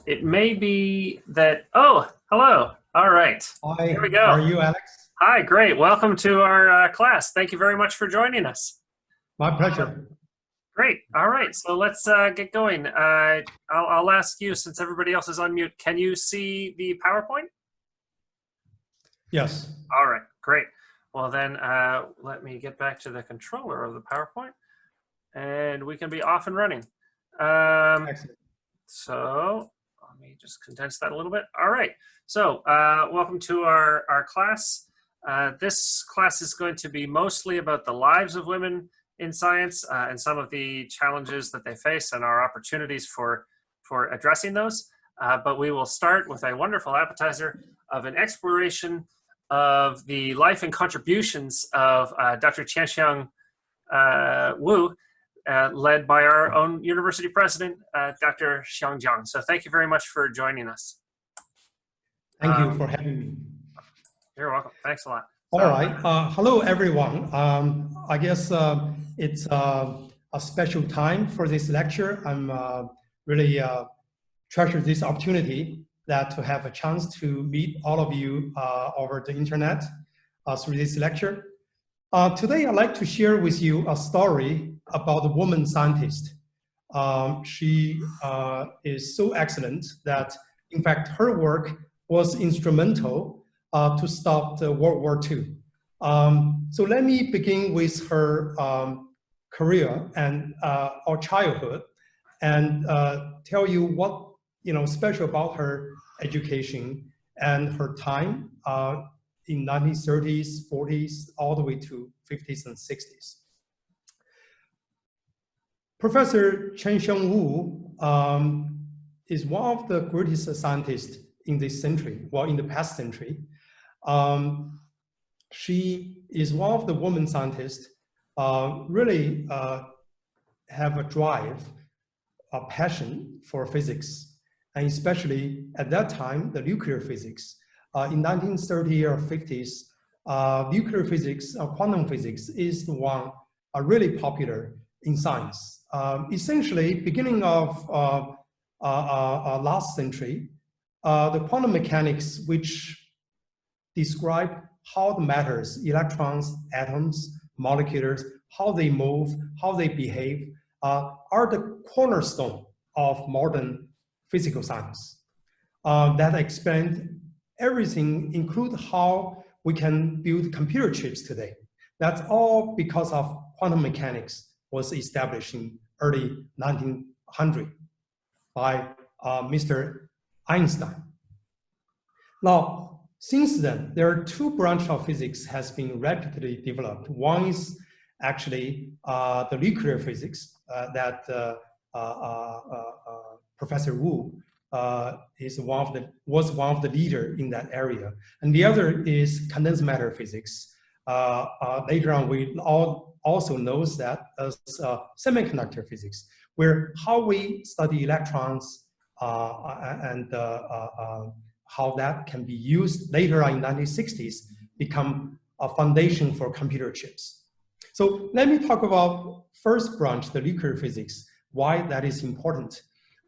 It may be that, oh, hello. All right. Here we Hi, how go. are you, Alex? Hi, great. Welcome to our class. Thank you very much for joining us. My pleasure. Great. All right. So let's get going. I'll ask you, since everybody else is on mute, can you see the PowerPoint? Yes. All right. Great. Well, then let me get back to the controller of the PowerPoint, and we can be off and running. Excellent. So let me just condense that a little bit. All right. So welcome to our class. This class is going to be mostly about the lives of women in science and some of the challenges that they face and our opportunities for addressing those. But we will start with a wonderful appetizer of an exploration of the life and contributions of Dr. Qianxiang Wu, led by our own university president, Dr. Xiang Jiang. So thank you very much for joining us. Thank you for having me. You're welcome. Thanks a lot. All right. Hello, everyone. I guess it's a special time for this lecture. I'm really treasure this opportunity to have a chance to meet all of you over the internet through this lecture. Today, I'd like to share with you a story about a woman scientist. She is so excellent that, in fact, her work was instrumental to stop the World War II. So let me begin with her career and our childhood, and tell you what special about her education and her time in 1930s, 40s, all the way to 50s and 60s. Professor Qianxiang Wu is one of the greatest scientists in this century, well, in the past century. She is one of the women scientists really have a drive, a passion for physics, and especially at that time, the nuclear physics. In 1930s or 50s, nuclear physics, quantum physics is the one really popular in science. Essentially, beginning of last century, the quantum mechanics, which describe how the matters, electrons, atoms, molecules, how they move, how they behave, are the cornerstone of modern physical science. That explain everything, include how we can build computer chips today. That's all because of quantum mechanics was established in early 1900 by Mr. Einstein. Now, since then, there are two branches of physics has been rapidly developed. One is actually the nuclear physics that Professor Wu was one of the leaders in that area, and the other is condensed matter physics. Later on, we all also knows that as semiconductor physics, where how we study electrons and how that can be used later on in 1960s become a foundation for computer chips. So let me talk about first branch, the nuclear physics, why that is important.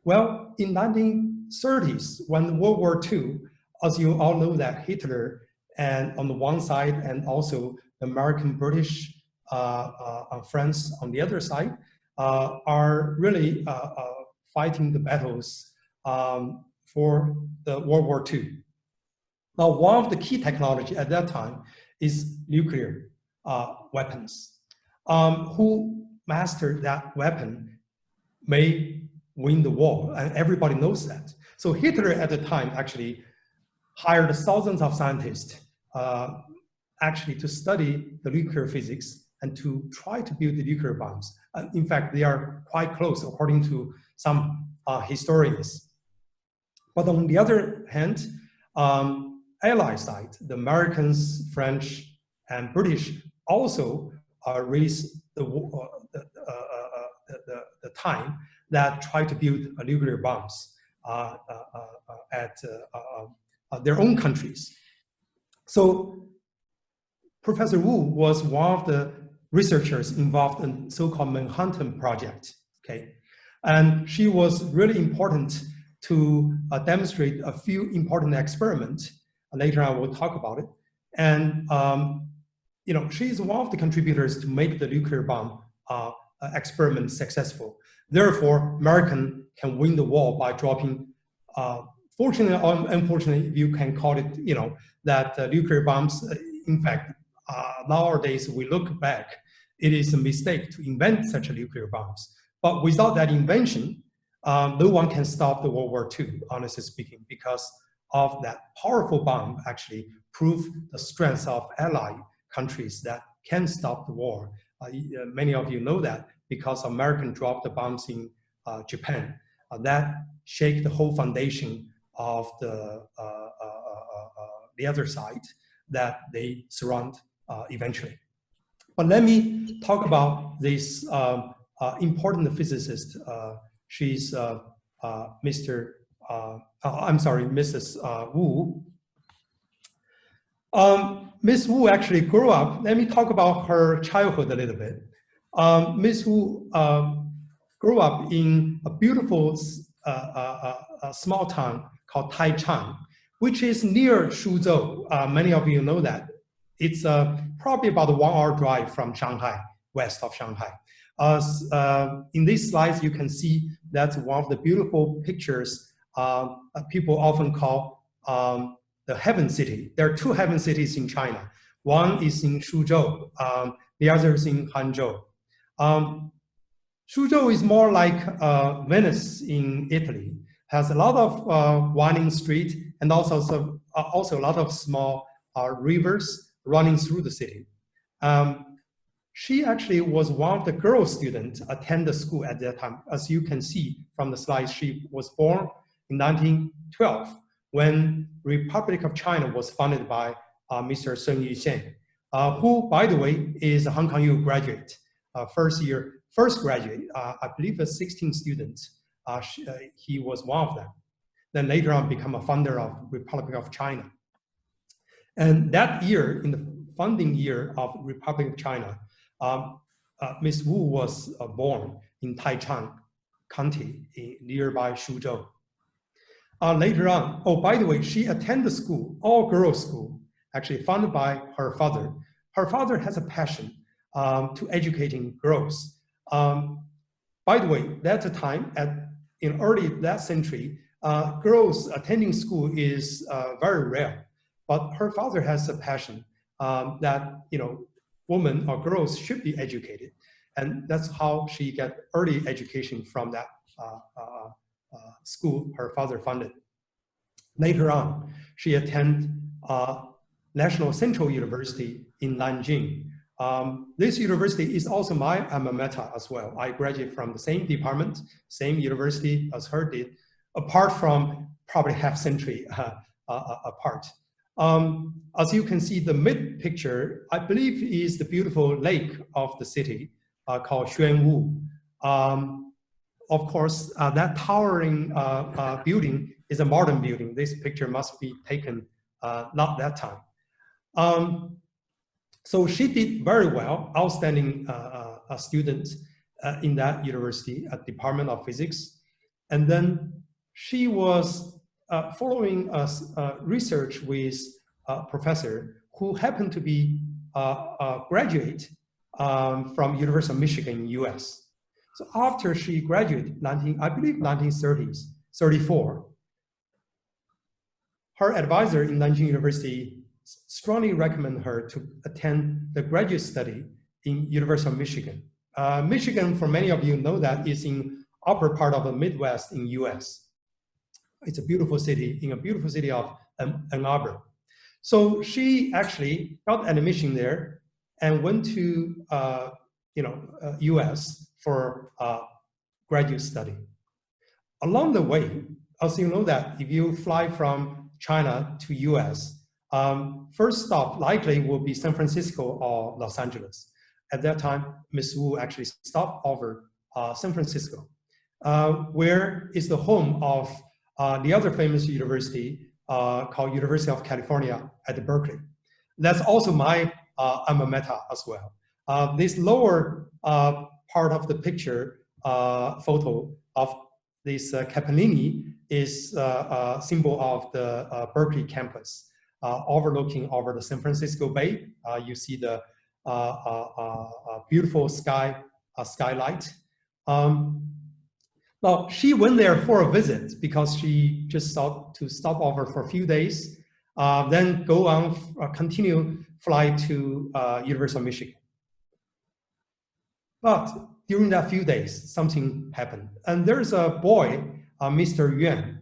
Well, in 1930s, when World War II, as you all know that Hitler and on the one side and also the American, British, France on the other side are really fighting the battles for the World War II. Now, one of the key technology at that time is nuclear weapons. Who mastered that weapon may win the war, and everybody knows that. So Hitler at the time actually hired thousands of scientists actually to study the nuclear physics and to try to build the nuclear bombs. In fact, they are quite close according to some historians. But on the other hand, Allied side, the Americans, French, and British also raised the time that try to build nuclear bombs at their own countries. So Professor Wu was one of the researchers involved in so-called Manhattan Project, okay? And she was really important to demonstrate a few important experiments. Later on, we'll talk about it. And she's one of the contributors to make the nuclear bomb experiment successful. Therefore, American can win the war by dropping, fortunately or unfortunately, you can call it, that nuclear bombs, in fact, nowadays we look back, it is a mistake to invent such a nuclear bombs. But without that invention, no one can stop the World War II, honestly speaking, because of that powerful bomb actually proved the strength of allied countries that can stop the war. Many of you know that because American dropped the bombs in Japan. That shake the whole foundation of the other side that they surround eventually. But let me talk about this important physicist. She's Mrs. Wu. Miss Wu actually grew up. Let me talk about her childhood a little bit. Miss Wu grew up in a beautiful small town called Taichung, which is near Suzhou. Many of you know that. It's probably about a 1 hour drive from Shanghai, west of Shanghai. In these slides, you can see that's one of the beautiful pictures people often call the heaven city. There are two heaven cities in China. One is in Suzhou, the other is in Hangzhou. Suzhou is more like Venice in Italy, has a lot of winding street and also a lot of small rivers running through the city. She actually was one of the girl students attend the school at that time. As you can see from the slide, she was born in 1912 when Republic of China was founded by Mr. Sun Yat-sen, who, by the way, is a Hong Kong U graduate, first graduate, I believe 16 students. He was one of them. Then later on become a founder of Republic of China. And that year, in the founding year of Republic of China, Miss Wu was born in Taichung County, nearby Suzhou. Later on, oh, by the way, she attended school, all-girls school, actually founded by her father. Her father has a passion to educating girls. By the way, that's a time in early that century, girls attending school is very rare. But her father has a passion that women or girls should be educated, and that's how she got early education from that school her father funded. Later on, she attended National Central University in Nanjing. This university is also my alma mater as well. I graduated from the same department, same university as her did, apart from probably half century apart. As you can see, the mid picture, I believe, is the beautiful lake of the city called Xuanwu. Of course, that towering building is a modern building. This picture must be taken not that time. So she did very well, outstanding student in that university at Department of Physics. And then she was following research with a professor who happened to be a graduate from University of Michigan in US. So after she graduated, I believe 1930s, 34, her advisor in Nanjing University strongly recommended her to attend the graduate study in University of Michigan. Michigan, for many of you know that, is in upper part of the Midwest in US. It's a beautiful city, in a beautiful city of Ann Arbor. So she actually got admission there and went to US for graduate study. Along the way, as you know that if you fly from China to US, first stop likely will be San Francisco or Los Angeles. At that time, Ms. Wu actually stopped over San Francisco, where is the home of the other famous university called University of California at Berkeley. That's also my alma mater as well. This lower part of the picture photo of this Capellini is a symbol of the Berkeley campus, overlooking over the San Francisco Bay. You see the beautiful skylight. Now, she went there for a visit because she just thought to stop over for a few days, then go on, continue fly to University of Michigan. But during that few days, something happened. And there's a boy, Mr. Yuan,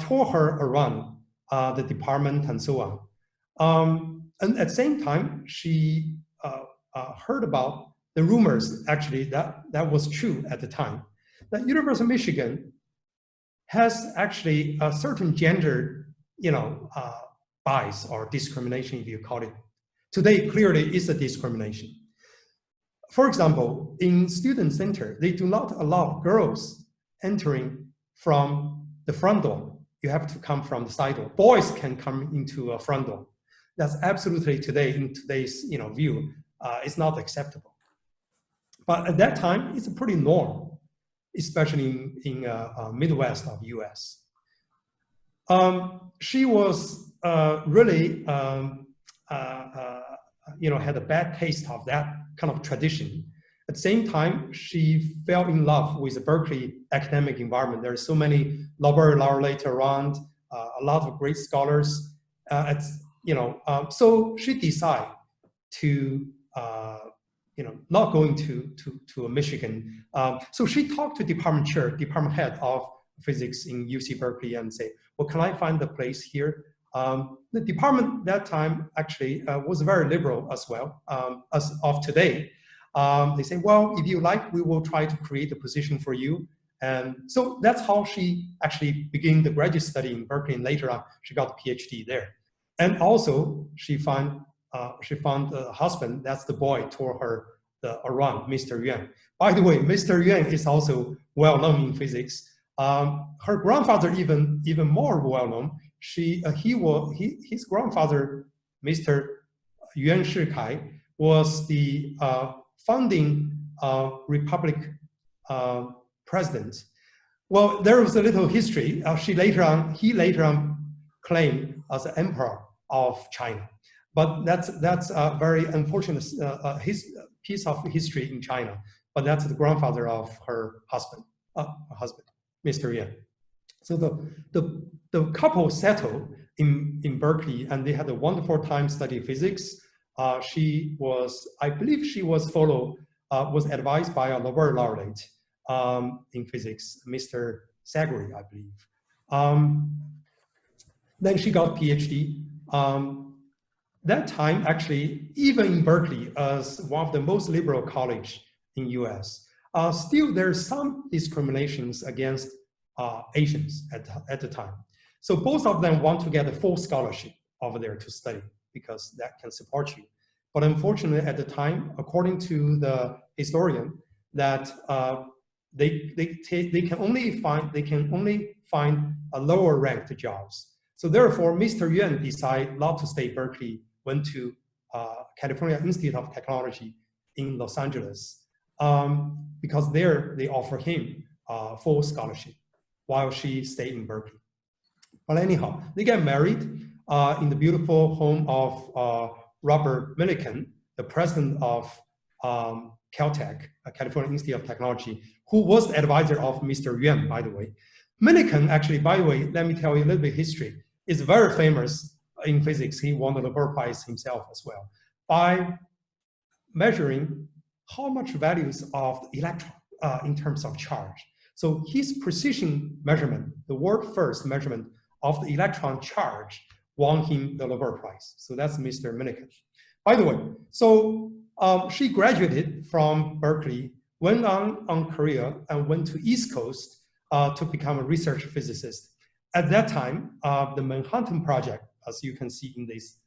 tour her around the department and so on. And at the same time, she heard about the rumors, actually, that was true at the time, that University of Michigan has actually a certain gender, bias or discrimination, if you call it. Today, clearly, is a discrimination. For example, in student center, they do not allow girls entering from the front door. You have to come from the side door. Boys can come into a front door. That's absolutely in today's view, it's not acceptable. But at that time, it's a pretty norm, especially in Midwest of US. She was really, had a bad taste of that kind of tradition. At the same time, she fell in love with the Berkeley academic environment. There are so many Nobel laureates around, a lot of great scholars. So she decided to, not going to Michigan. So she talked to department head of physics in UC Berkeley and say, well, can I find a place here? The department that time actually was very liberal as well as of today. They say, well, if you like, we will try to create a position for you. And so that's how she actually began the graduate study in Berkeley, and later on she got a PhD there. And also she found a husband, that's the boy, tour her around, Mr. Yuan. By the way, Mr. Yuan is also well known in physics. Her grandfather even more well known. His grandfather, Mr. Yuan Shikai, was the founding Republic president. Well, there was a little history. He later on claimed as the emperor of China, but that's a very unfortunate piece of history in China. But that's the grandfather of her husband, Mr. Yuan. So the couple settled in Berkeley, and they had a wonderful time studying physics. I believe she was advised by a Nobel laureate in physics, Mr. Sagri, I believe. Then she got a PhD. That time, actually, even in Berkeley, as one of the most liberal college in US, still there's some discriminations against Asians at the time. So both of them want to get a full scholarship over there to study because that can support you. But unfortunately, at the time, according to the historian, that they can only find a lower ranked jobs. So therefore, Mr. Yuan decided not to stay at Berkeley, went to California Institute of Technology in Los Angeles, because there they offer him full scholarship while she stayed in Berkeley. But anyhow, they get married in the beautiful home of Robert Millikan, the president of Caltech, California Institute of Technology, who was the advisor of Mr. Yuan, by the way. Millikan, actually, by the way, let me tell you a little bit of history, is very famous in physics. He won the Nobel Prize himself as well by measuring how much values of the electron in terms of charge. So his precision measurement, the world first measurement of the electron charge, won him the Nobel Prize. So that's Mr. Millikan. By the way, so she graduated from Berkeley, went on Korea, and went to East Coast to become a research physicist. At that time, the Manhattan Project, as you can see in these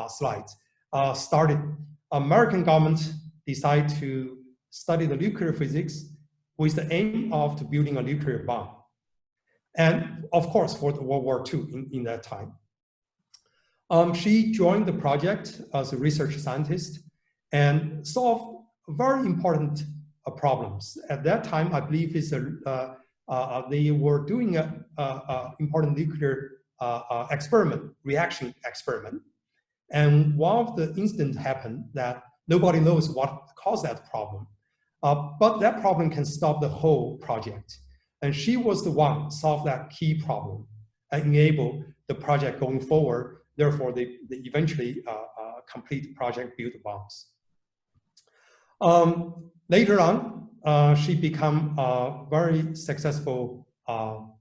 slides, started. American government decided to study the nuclear physics with the aim of building a nuclear bomb. And of course, for the World War II in that time. She joined the project as a research scientist and solved very important problems. At that time, I believe it's they were doing an important nuclear reaction experiment. And one of the incidents happened that nobody knows what caused that problem. But that problem can stop the whole project. And she was the one solve that key problem and enable the project going forward. Therefore, they eventually complete the project, build the bombs. Later on, she became a very successful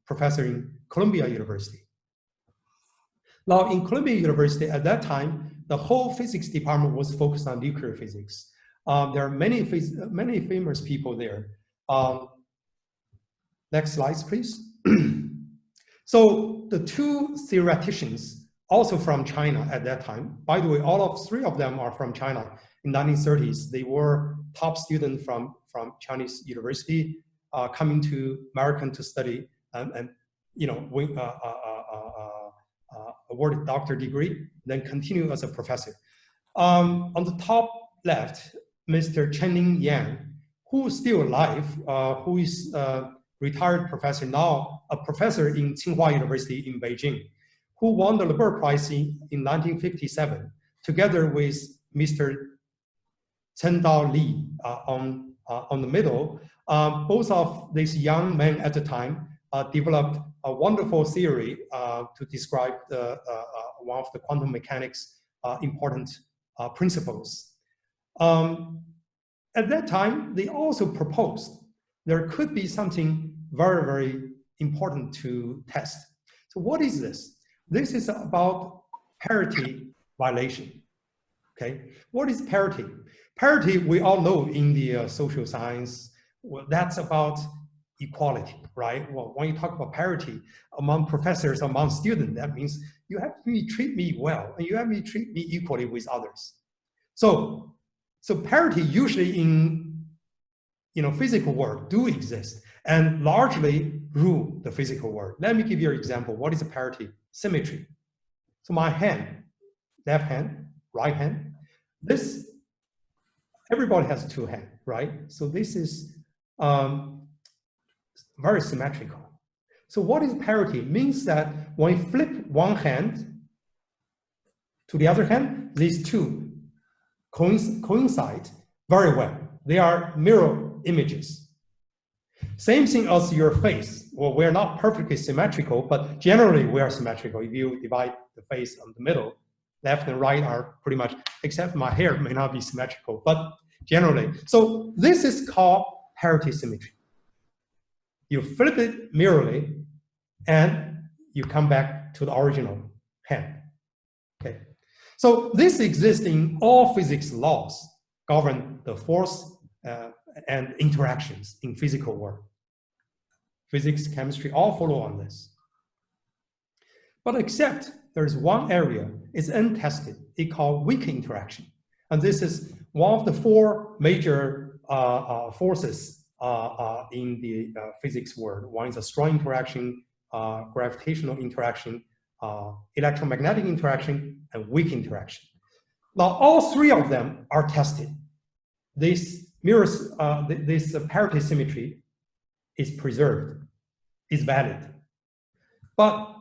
professor in Columbia University. Now, in Columbia University at that time, the whole physics department was focused on nuclear physics. There are many famous people there. Next slide, please. So the two theoreticians, also from China at that time, by the way, three of them are from China. In 1930s, they were top students from Chinese university, coming to American to study and awarded doctor degree, then continue as a professor. On the top left, Mr. Chen Yang, who is still alive, who is a retired professor, now a professor in Tsinghua University in Beijing, who won the Nobel Prize in 1957, together with Mr. Chen Dao Li on the middle. Both of these young men at the time developed a wonderful theory to describe one of the quantum mechanics important principles. At that time, they also proposed there could be something very, very important to test. So what is this? This is about parity violation. Okay, what is parity? Parity, we all know in the social science, well, that's about equality, right? Well, when you talk about parity among professors, among students, that means you have to treat me well, and you have to treat me equally with others. So parity usually in physical world do exist and largely rule the physical world. Let me give you an example. What is a parity? Symmetry. So my hand, left hand, right hand, this, everybody has two hands, right? So this is very symmetrical. So what is parity? It means that when you flip one hand to the other hand, these two coincide very well. They are mirror images. Same thing as your face. Well, we're not perfectly symmetrical, but generally we are symmetrical. If you divide the face on the middle, left and right are pretty much, except my hair may not be symmetrical, but generally. So this is called parity symmetry. You flip it mirrorly, and you come back to the original hand. Okay. So this exists in all physics laws, govern the force and interactions in physical world. Physics, chemistry, all follow on this. But except there's one area, it's untested, it's called weak interaction. And this is one of the four major forces in the physics world. One is a strong interaction, gravitational interaction, electromagnetic interaction, and weak interaction. Now, all three of them are tested. This parity symmetry is preserved, is valid. But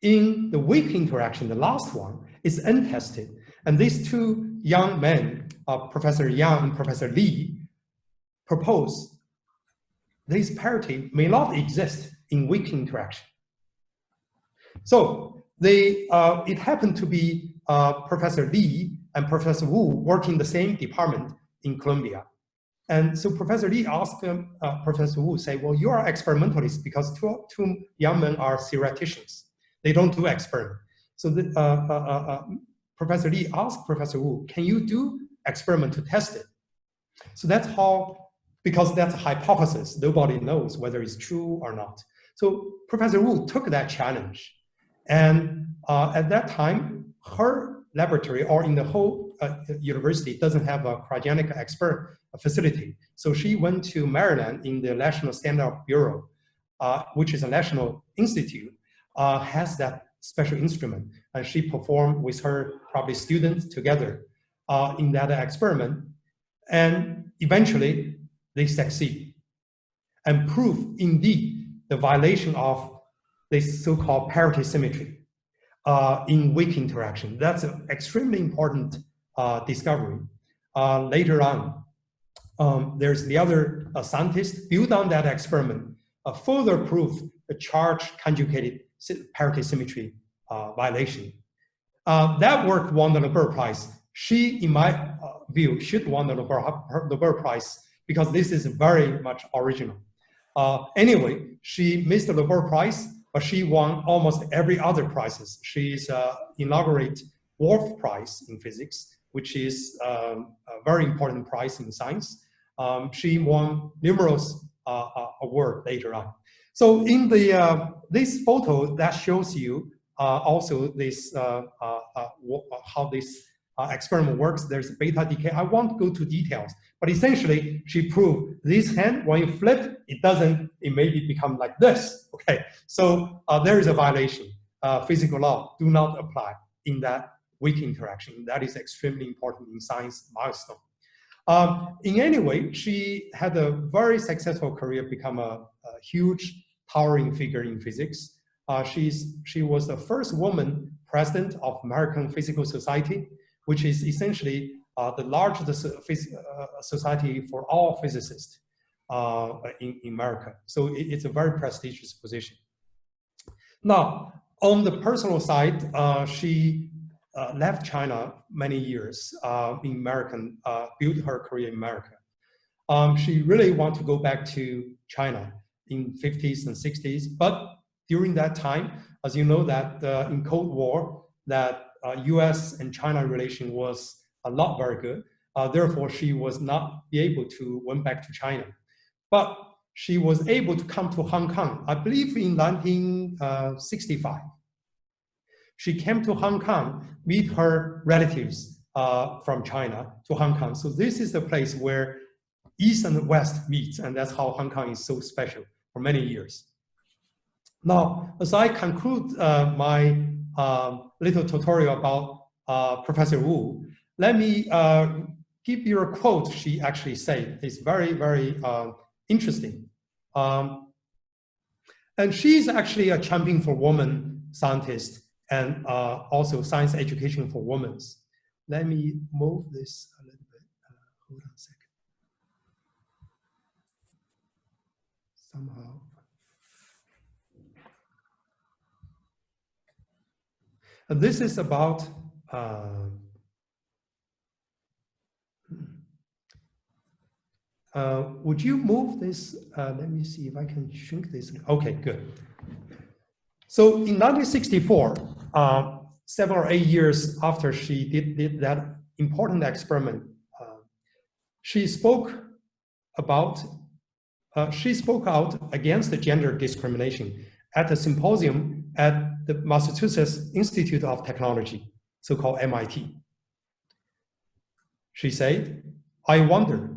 in the weak interaction, the last one, is untested. And these two young men, Professor Yang and Professor Li, propose this parity may not exist in weak interaction. So it happened to be Professor Li and Professor Wu working in the same department in Columbia. And so Professor Li asked Professor Wu, say, well, you are experimentalists because two young men are theoreticians. They don't do experiment. So Professor Li asked Professor Wu, can you do experiment to test it? So that's how, because that's a hypothesis, nobody knows whether it's true or not. So Professor Wu took that challenge. And at that time, her laboratory or in the whole university doesn't have a cryogenic expert facility. So she went to Maryland in the National Standard Bureau, which is a national institute, has that special instrument. And she performed with her probably students together in that experiment. And eventually they succeed and prove indeed the violation of this so-called parity symmetry in weak interaction. That's an extremely important discovery. Later on, there's the other scientist built on that experiment, further proof the charge conjugated parity symmetry violation. That work won the Nobel Prize. She, in my view, should won the Nobel Prize because this is very much original. Anyway, she missed the Nobel Prize, but she won almost every other prizes. She's inaugurate Wolf Prize in physics, which is a very important prize in science. She won numerous awards later on. So in the this photo that shows you also this how this experiment works. There's beta decay. I won't go to details, but essentially she proved this hand, when you flip, it doesn't, it maybe become like this. Okay, so there is a violation. Physical law do not apply in that weak interaction. That is extremely important in science milestone. In any way, she had a very successful career, become a huge towering figure in physics. She was the first woman president of American Physical Society, which is essentially the largest society for all physicists in America. So it's a very prestigious position. Now, on the personal side, she left China many years in American, built her career in America. She really wanted to go back to China in 50s and 60s, but during that time, as you know, that in Cold War, that US and China relation was not very good. Therefore, she was not be able to went back to China. But she was able to come to Hong Kong, I believe in 1965. She came to Hong Kong, meet her relatives from China to Hong Kong. So this is the place where East and West meet, and that's how Hong Kong is so special for many years. Now, as I conclude my little tutorial about Professor Wu, let me give you a quote she actually said. It's very, very interesting. And she's actually a champion for women scientists and also science education for women. Let me move this a little bit. Hold on a second. Somehow. And this is about would you move this? Let me see if I can shrink this. Okay, good. So in 1964, 7 or 8 years after she did that important experiment, she spoke out against the gender discrimination at a symposium at the Massachusetts Institute of Technology, so-called MIT. She said, "I wonder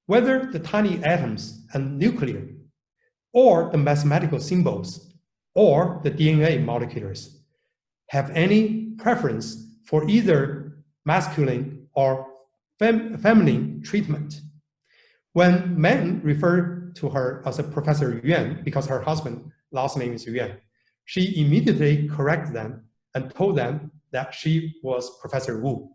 whether the tiny atoms and nuclear, or the mathematical symbols, or the DNA molecules have any preference for either masculine or feminine treatment. When men refer to her as a Professor Yuan, because her husband's last name is Yuan, she immediately corrected them and told them that she was Professor Wu."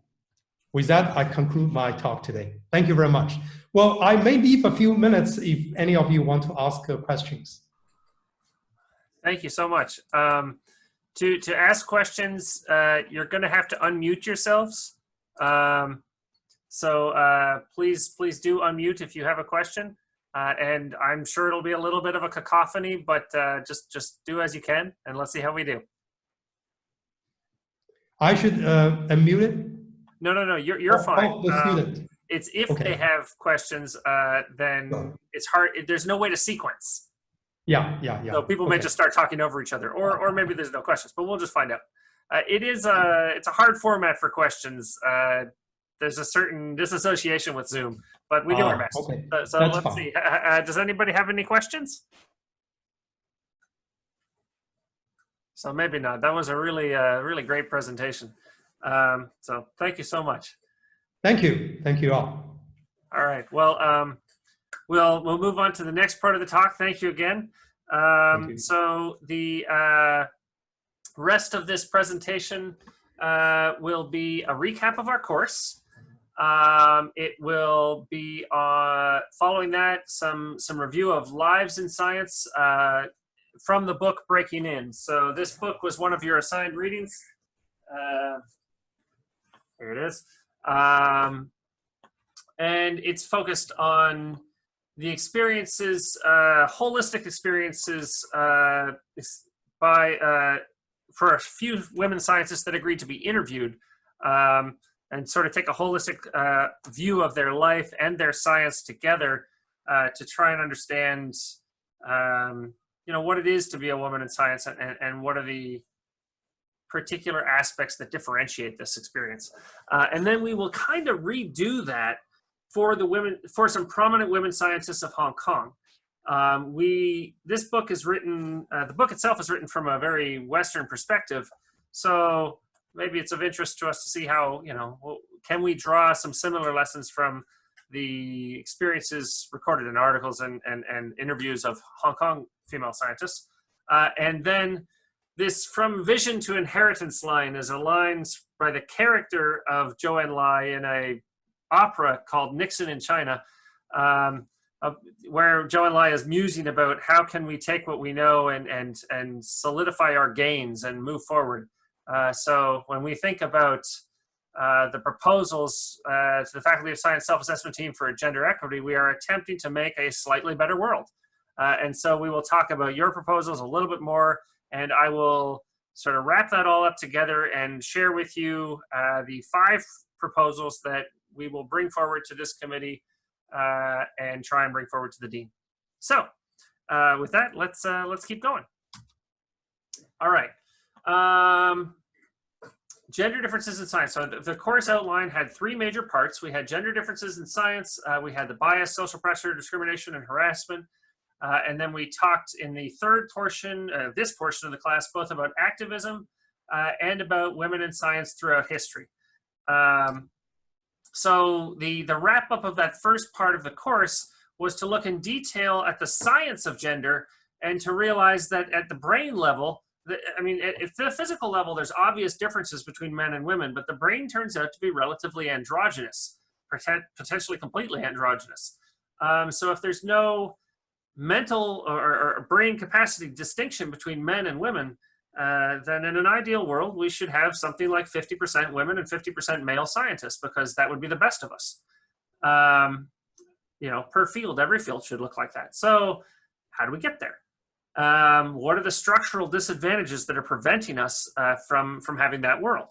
With that, I conclude my talk today. Thank you very much. Well, I may leave a few minutes if any of you want to ask questions. Thank you so much. To ask questions, you're going to have to unmute yourselves. Please do unmute if you have a question. And I'm sure it'll be a little bit of a cacophony, but just do as you can, and let's see how we do. I should unmute it? No, you're fine. The student. It's if Okay. they have questions, then Sure. it's hard. There's no way to sequence. Yeah. So people may just start talking over each other, or maybe there's no questions, but we'll just find out. It's a hard format for questions. There's a certain disassociation with Zoom, but we do our best. Okay. So That's let's fine. see. Does anybody have any questions? So maybe not. That was a really great presentation. So thank you so much. Thank you all. All right. Well, we'll move on to the next part of the talk. Thank you again. Thank you. So the rest of this presentation will be a recap of our course. It will be following that some review of Lives in Science from the book Breaking In. So this book was one of your assigned readings. Here it is. And it's focused on the experiences, holistic experiences for a few women scientists that agreed to be interviewed, and sort of take a holistic view of their life and their science together to try and understand, what it is to be a woman in science, and what are the particular aspects that differentiate this experience. And then we will kind of redo that for some prominent women scientists of Hong Kong. This book is written, the book itself is written from a very Western perspective. So maybe it's of interest to us to see how, can we draw some similar lessons from the experiences recorded in articles and interviews of Hong Kong female scientists. And then this From Vision to Inheritance line is a line by the character of Zhou Enlai in a opera called Nixon in China, where Zhou Enlai is musing about how can we take what we know and solidify our gains and move forward. So when we think about the proposals to the Faculty of Science Self-Assessment Team for Gender Equity, we are attempting to make a slightly better world. And so we will talk about your proposals a little bit more, and I will sort of wrap that all up together and share with you the 5 proposals that we will bring forward to this committee and try and bring forward to the dean. So with that, let's keep going. All right. Gender differences in science. So the course outline had 3 major parts. We had gender differences in science. We had the bias, social pressure, discrimination, and harassment. And then we talked in the third portion, this portion of the class, both about activism and about women in science throughout history. So the wrap up of that first part of the course was to look in detail at the science of gender and to realize that at the brain level, at the physical level, there's obvious differences between men and women, but the brain turns out to be relatively androgynous, potentially completely androgynous. So if there's no mental or brain capacity distinction between men and women, then in an ideal world, we should have something like 50% women and 50% male scientists, because that would be the best of us. Per field, every field should look like that. So how do we get there? What are the structural disadvantages that are preventing us from having that world?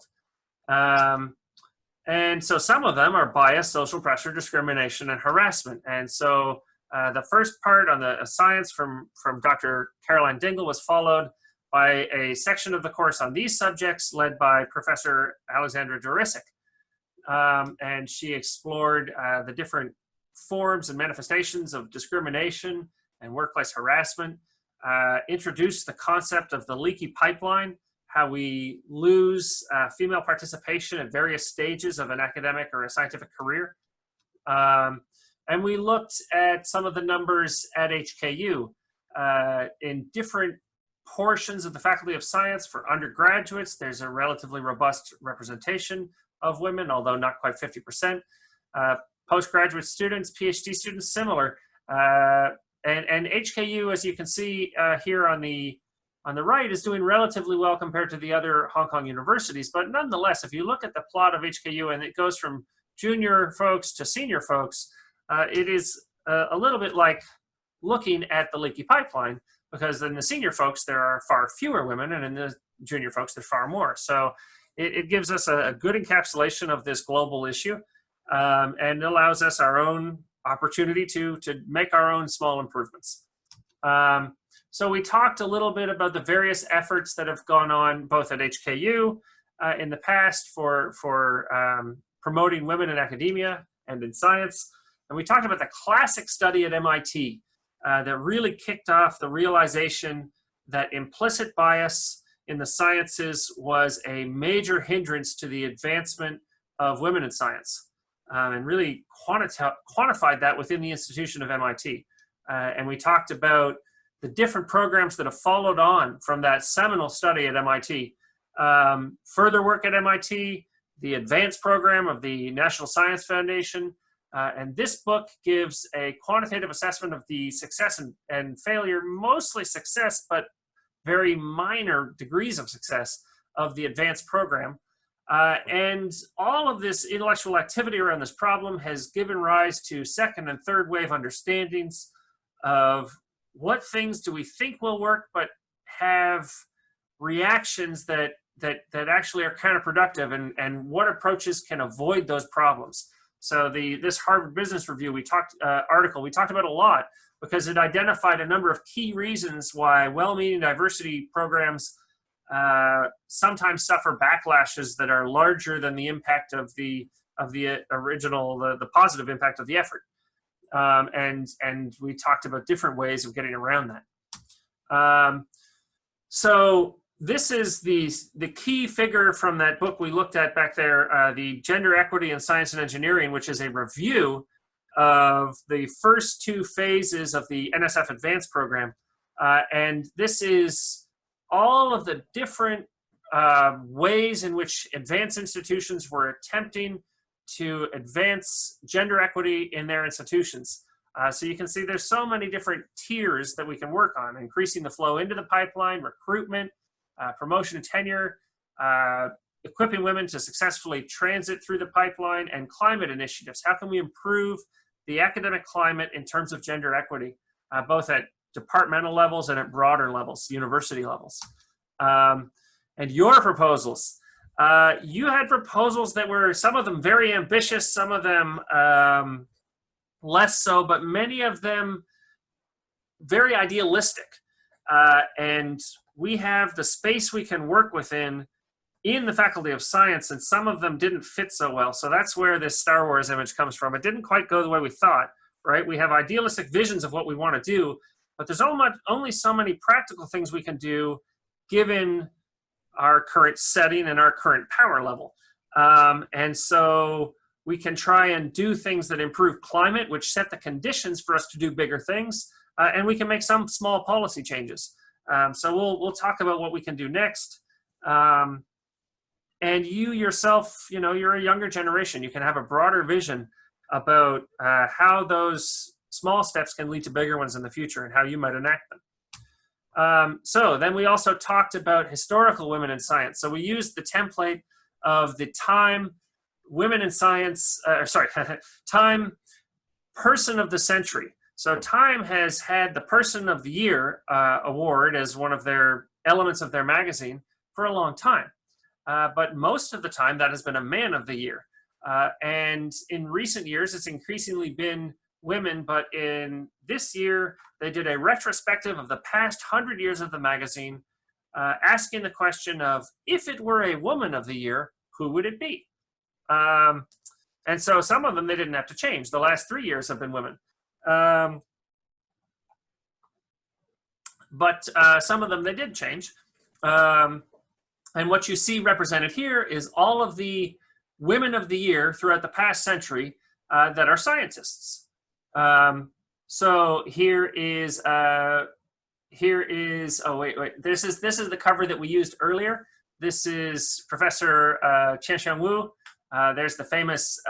And so some of them are bias, social pressure, discrimination, and harassment. And so the first part on the science from Dr. Caroline Dingle was followed by a section of the course on these subjects led by Professor Alexandra Dorisic. And she explored the different forms and manifestations of discrimination and workplace harassment, introduced the concept of the leaky pipeline, how we lose female participation at various stages of an academic or a scientific career. And we looked at some of the numbers at HKU in different portions of the Faculty of Science. For undergraduates, there's a relatively robust representation of women, although not quite 50%. Postgraduate students, PhD students, similar. And HKU, as you can see here on the right, is doing relatively well compared to the other Hong Kong universities. But nonetheless, if you look at the plot of HKU and it goes from junior folks to senior folks, it is a little bit like looking at the leaky pipeline, because in the senior folks, there are far fewer women, and in the junior folks, there's far more. So it gives us a good encapsulation of this global issue, and allows us our own opportunity to make our own small improvements. So we talked a little bit about the various efforts that have gone on both at HKU in the past for promoting women in academia and in science. And we talked about the classic study at MIT that really kicked off the realization that implicit bias in the sciences was a major hindrance to the advancement of women in science, and really quantified that within the institution of MIT. And we talked about the different programs that have followed on from that seminal study at MIT. Further work at MIT, the advanced program of the National Science Foundation, and this book gives a quantitative assessment of the success and failure, mostly success, but very minor degrees of success of the advanced program. And all of this intellectual activity around this problem has given rise to second and third wave understandings of what things do we think will work, but have reactions that actually are counterproductive, and what approaches can avoid those problems. So this Harvard Business Review article we talked about a lot, because it identified a number of key reasons why well-meaning diversity programs sometimes suffer backlashes that are larger than the impact of the original, the positive impact of the effort. And we talked about different ways of getting around that. So this is the key figure from that book we looked at back there, the Gender Equity in Science and Engineering, which is a review of the first two phases of the NSF Advanced program. And this is all of the different ways in which advanced institutions were attempting to advance gender equity in their institutions. So you can see there's so many different tiers that we can work on: increasing the flow into the pipeline, recruitment, promotion and tenure, equipping women to successfully transit through the pipeline, and climate initiatives. How can we improve the academic climate in terms of gender equity, both at departmental levels and at broader levels, university levels? And your proposals. You had proposals that were, some of them very ambitious, some of them less so, but many of them very idealistic. And we have the space we can work within in the Faculty of Science, and some of them didn't fit so well. So that's where this Star Wars image comes from. It didn't quite go the way we thought, right? We have idealistic visions of what we want to do, but there's only so many practical things we can do given our current setting and our current power level. And so we can try and do things that improve climate, which set the conditions for us to do bigger things, and we can make some small policy changes. So we'll talk about what we can do next. And you yourself, you're a younger generation. You can have a broader vision about how those small steps can lead to bigger ones in the future and how you might enact them. So then we also talked about historical women in science. So we used the template of the Time Women in Science, Time Person of the Century. So Time has had the Person of the Year award as one of their elements of their magazine for a long time. But most of the time that has been a Man of the Year. And in recent years, it's increasingly been women, but in this year, they did a retrospective of the past 100 years of the magazine, asking the question of, if it were a Woman of the Year, who would it be? And so some of them, they didn't have to change. The last 3 years have been women. But some of them, they did change. And what you see represented here is all of the women of the year throughout the past century that are scientists. So here is, oh wait, this is the cover that we used earlier. This is Professor Qianxiang Wu. There's the famous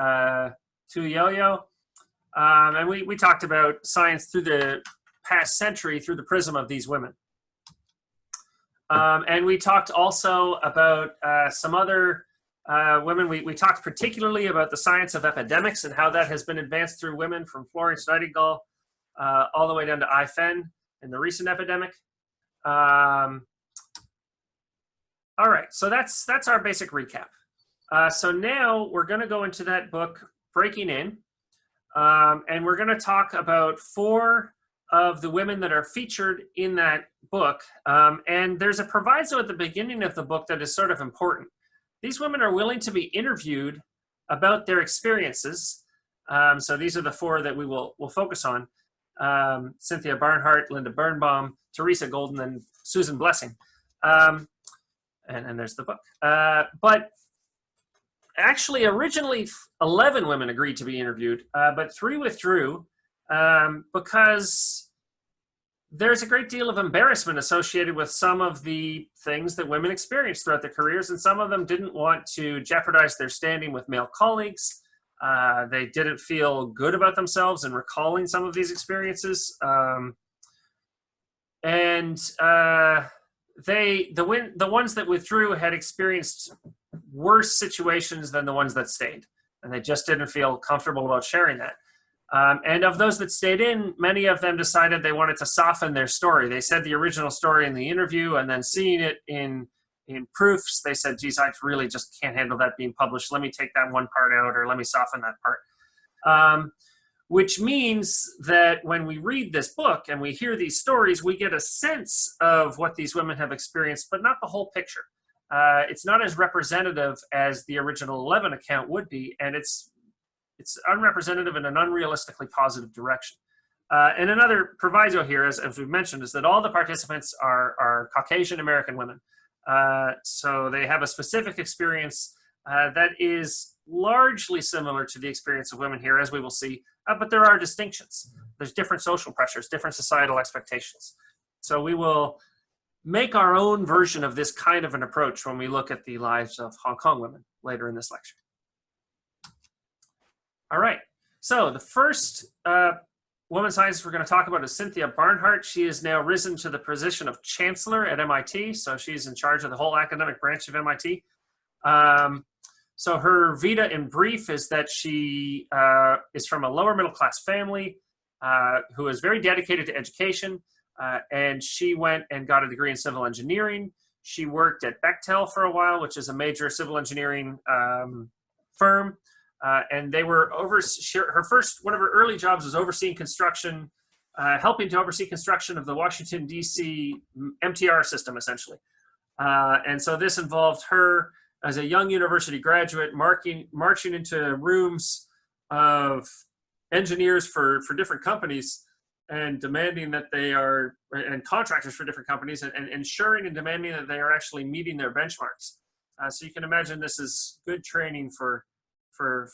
Tu Yo-Yo. And we talked about science through the past century through the prism of these women. And we talked also about some other women. We talked particularly about the science of epidemics and how that has been advanced through women, from Florence Nightingale all the way down to Ai-Fen in the recent epidemic. All right, so that's our basic recap. So now we're going to go into that book, Breaking In, and we're going to talk about 4 of the women that are featured in that book. And there's a proviso at the beginning of the book that is sort of important. These women are willing to be interviewed about their experiences. So these are the 4 that we'll focus on. Cynthia Barnhart, Linda Birnbaum, Teresa Golden, and Susan Blessing. And there's the book. But actually, originally 11 women agreed to be interviewed, but 3 withdrew because there's a great deal of embarrassment associated with some of the things that women experience throughout their careers, and some of them didn't want to jeopardize their standing with male colleagues. They didn't feel good about themselves in recalling some of these experiences. The ones that withdrew had experienced worse situations than the ones that stayed, and they just didn't feel comfortable about sharing that. And of those that stayed in, many of them decided they wanted to soften their story. They said the original story in the interview, and then seeing it in proofs, they said, geez, I really just can't handle that being published. Let me take that one part out, or let me soften that part. Which means that when we read this book and we hear these stories, we get a sense of what these women have experienced, but not the whole picture. It's not as representative as the original 11 account would be, and it's unrepresentative in an unrealistically positive direction. And another proviso here, as we've mentioned, is that all the participants are Caucasian American women. So they have a specific experience that is largely similar to the experience of women here, as we will see, but there are distinctions. There's different social pressures, different societal expectations. So we will make our own version of this kind of an approach when we look at the lives of Hong Kong women later in this lecture. All right, so the first woman scientist we're going to talk about is Cynthia Barnhart. She has now risen to the position of chancellor at MIT, so she's in charge of the whole academic branch of MIT. So her vita in brief is that she is from a lower middle class family who is very dedicated to education, and she went and got a degree in civil engineering. She worked at Bechtel for a while, which is a major civil engineering firm. And they were one of her early jobs was overseeing construction, helping to oversee construction of the Washington, D.C. MTR system, essentially. And so this involved her as a young university graduate marching into rooms of engineers for different companies and demanding that they are, and contractors for different companies, and ensuring and demanding that they are actually meeting their benchmarks. So you can imagine this is good training for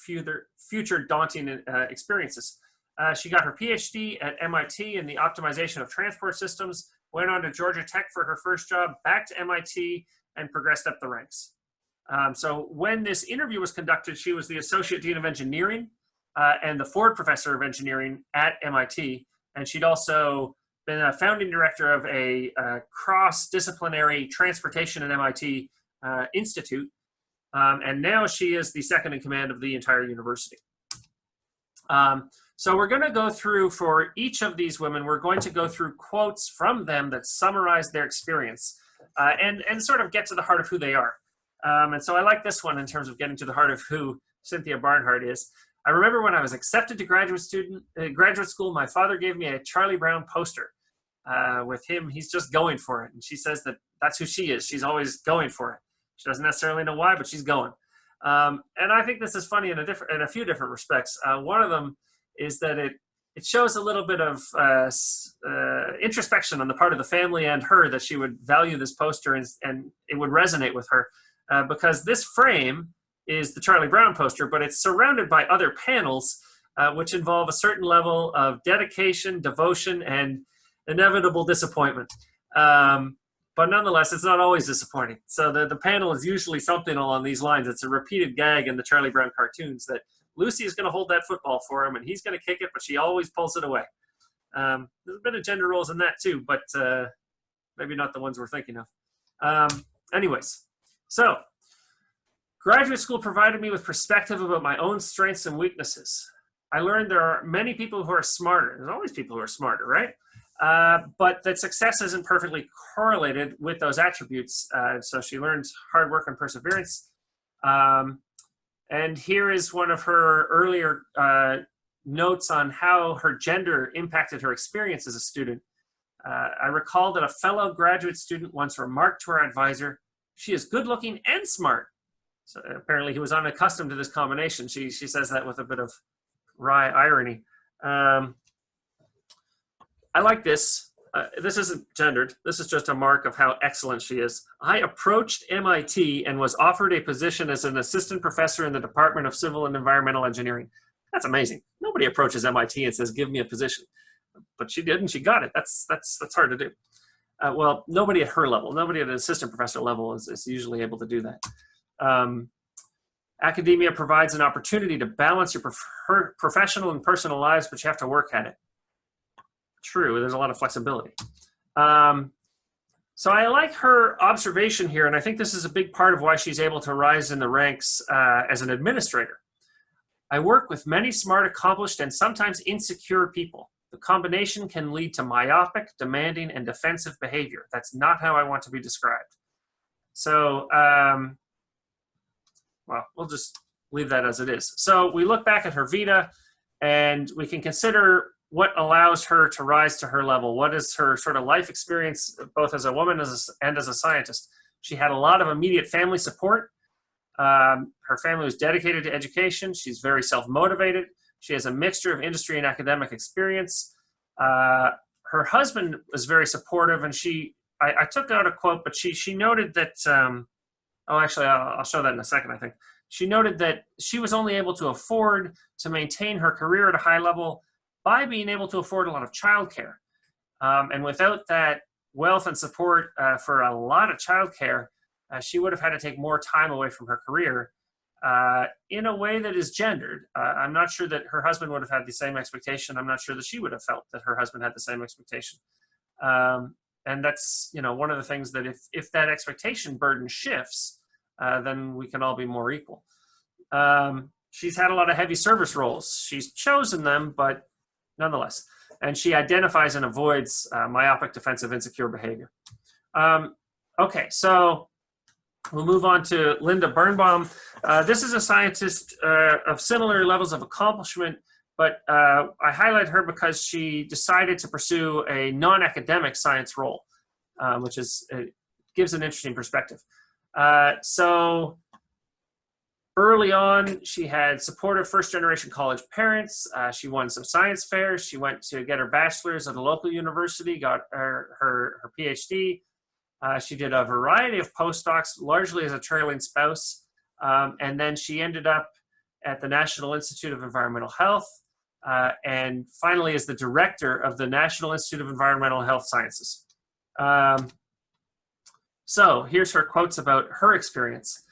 future daunting experiences. She got her PhD at MIT in the optimization of transport systems, went on to Georgia Tech for her first job, back to MIT, and progressed up the ranks. So when this interview was conducted, she was the Associate Dean of Engineering and the Ford Professor of Engineering at MIT. And she'd also been a founding director of a cross-disciplinary transportation at MIT institute. And now she is the second in command of the entire university. So we're going to go through, for each of these women, we're going to go through quotes from them that summarize their experience and sort of get to the heart of who they are. And so I like this one in terms of getting to the heart of who Cynthia Barnhart is. I remember when I was accepted to graduate school, my father gave me a Charlie Brown poster. With him, he's just going for it. And she says that that's who she is. She's always going for it. She doesn't necessarily know why, but she's going. And I think this is funny in a few different respects. One of them is that it shows a little bit of introspection on the part of the family and her, that she would value this poster and it would resonate with her. Because this frame is the Charlie Brown poster, but it's surrounded by other panels, which involve a certain level of dedication, devotion, and inevitable disappointment. But nonetheless, it's not always disappointing. So the panel is usually something along these lines. It's a repeated gag in the Charlie Brown cartoons that Lucy is going to hold that football for him, and he's going to kick it, but she always pulls it away. There's a bit of gender roles in that too, but maybe not the ones we're thinking of. Anyways, so graduate school provided me with perspective about my own strengths and weaknesses. I learned there are many people who are smarter. There's always people who are smarter, right? But that success isn't perfectly correlated with those attributes. So she learns hard work and perseverance. And here is one of her earlier notes on how her gender impacted her experience as a student. I recall that a fellow graduate student once remarked to her advisor, "She is good looking and smart." So apparently he was unaccustomed to this combination. She says that with a bit of wry irony. I like this. This isn't gendered. This is just a mark of how excellent she is. I approached MIT and was offered a position as an assistant professor in the Department of Civil and Environmental Engineering. That's amazing. Nobody approaches MIT and says, "Give me a position." but she did, and she got it. That's hard to do. Well, nobody at her level, nobody at an assistant professor level is usually able to do that. Academia provides an opportunity to balance your professional and personal lives, but you have to work at it. True, there's a lot of flexibility. So I like her observation here, and I think this is a big part of why she's able to rise in the ranks as an administrator. I work with many smart, accomplished, and sometimes insecure people. The combination can lead to myopic, demanding, and defensive behavior. That's not how I want to be described. So, well, we'll just leave that as it is. So we look back at her vita, and we can consider what allows her to rise to her level. What is her sort of life experience, both as a woman and as a scientist? She had a lot of immediate family support. Her family was dedicated to education. She's very self-motivated. She has a mixture of industry and academic experience. Her husband was very supportive, and I took out a quote, but she noted that, actually, I'll show that in a second, I think. She noted that she was only able to afford to maintain her career at a high level by being able to afford a lot of childcare. And without that wealth and support for a lot of childcare, she would have had to take more time away from her career in a way that is gendered. I'm not sure that her husband would have had the same expectation. I'm not sure that she would have felt that her husband had the same expectation. And that's, one of the things that if that expectation burden shifts, then we can all be more equal. She's had a lot of heavy service roles. She's chosen them, but nonetheless. And she identifies and avoids myopic, defensive, insecure behavior. Okay, so we'll move on to Linda Birnbaum. This is a scientist of similar levels of accomplishment, but I highlight her because she decided to pursue a non-academic science role, which gives an interesting perspective. So early on, she had supportive first-generation college parents. She won some science fairs. She went to get her bachelor's at a local university, got her PhD. She did a variety of postdocs, largely as a trailing spouse. And then she ended up at the National Institute of Environmental Health, and finally as the director of the National Institute of Environmental Health Sciences. So here's her quotes about her experience.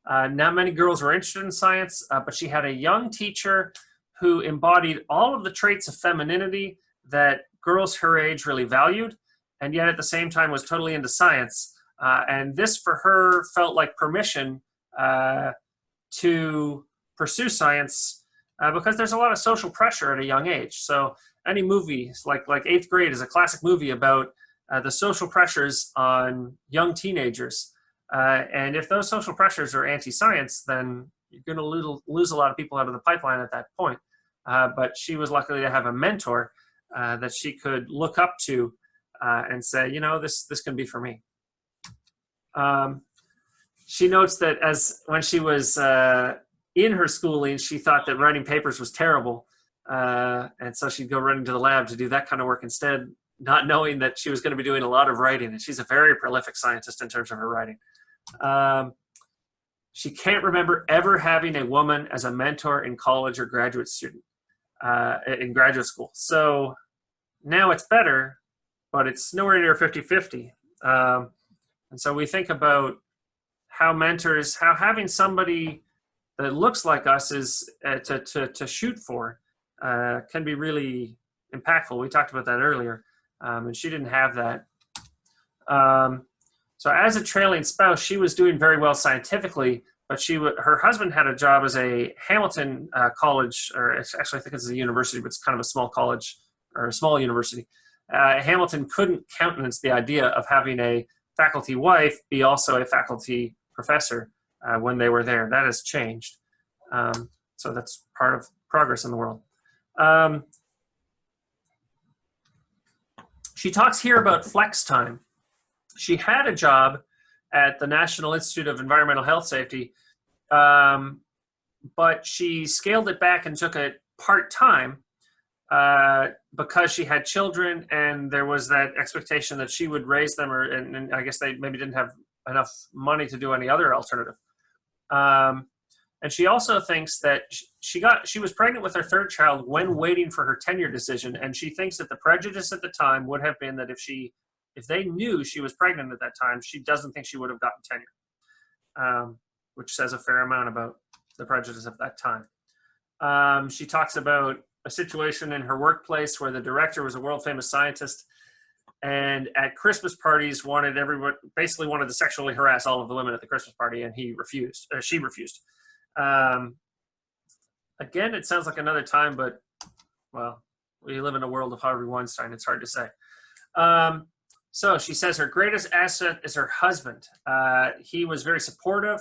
Not many girls were interested in science, but she had a young teacher who embodied all of the traits of femininity that girls her age really valued, and yet at the same time was totally into science. And this for her felt like permission to pursue science because there's a lot of social pressure at a young age. So any movie, like 8th Grade is a classic movie about the social pressures on young teenagers. And if those social pressures are anti-science, then you're going to lose a lot of people out of the pipeline at that point. But she was lucky to have a mentor that she could look up to and say, this can be for me. She notes that when she was in her schooling, she thought that writing papers was terrible. And so she'd go running to the lab to do that kind of work instead, not knowing that she was going to be doing a lot of writing. And she's a very prolific scientist in terms of her writing. She can't remember ever having a woman as a mentor in college or graduate school. So now it's better, but it's nowhere near 50-50. And so we think about how having somebody that looks like us is to shoot for can be really impactful. We talked about that earlier, and she didn't have that. So as a trailing spouse, she was doing very well scientifically, but her husband had a job as a Hamilton college, or actually I think it's a university, but it's kind of a small college or a small university. Hamilton couldn't countenance the idea of having a faculty wife be also a faculty professor when they were there. That has changed. So that's part of progress in the world. She talks here about flex time. She had a job at the National Institute of Environmental Health Safety, but she scaled it back and took it part-time because she had children, and there was that expectation that she would raise them, and I guess they maybe didn't have enough money to do any other alternative. And she also thinks that she was pregnant with her third child when waiting for her tenure decision, and she thinks that the prejudice at the time would have been that if they knew she was pregnant at that time, she doesn't think she would have gotten tenure, which says a fair amount about the prejudice of that time. She talks about a situation in her workplace where the director was a world famous scientist, and at Christmas parties basically wanted to sexually harass all of the women at the Christmas party, and she refused. Again, it sounds like another time, but well, we live in a world of Harvey Weinstein. It's hard to say. So she says her greatest asset is her husband. He was very supportive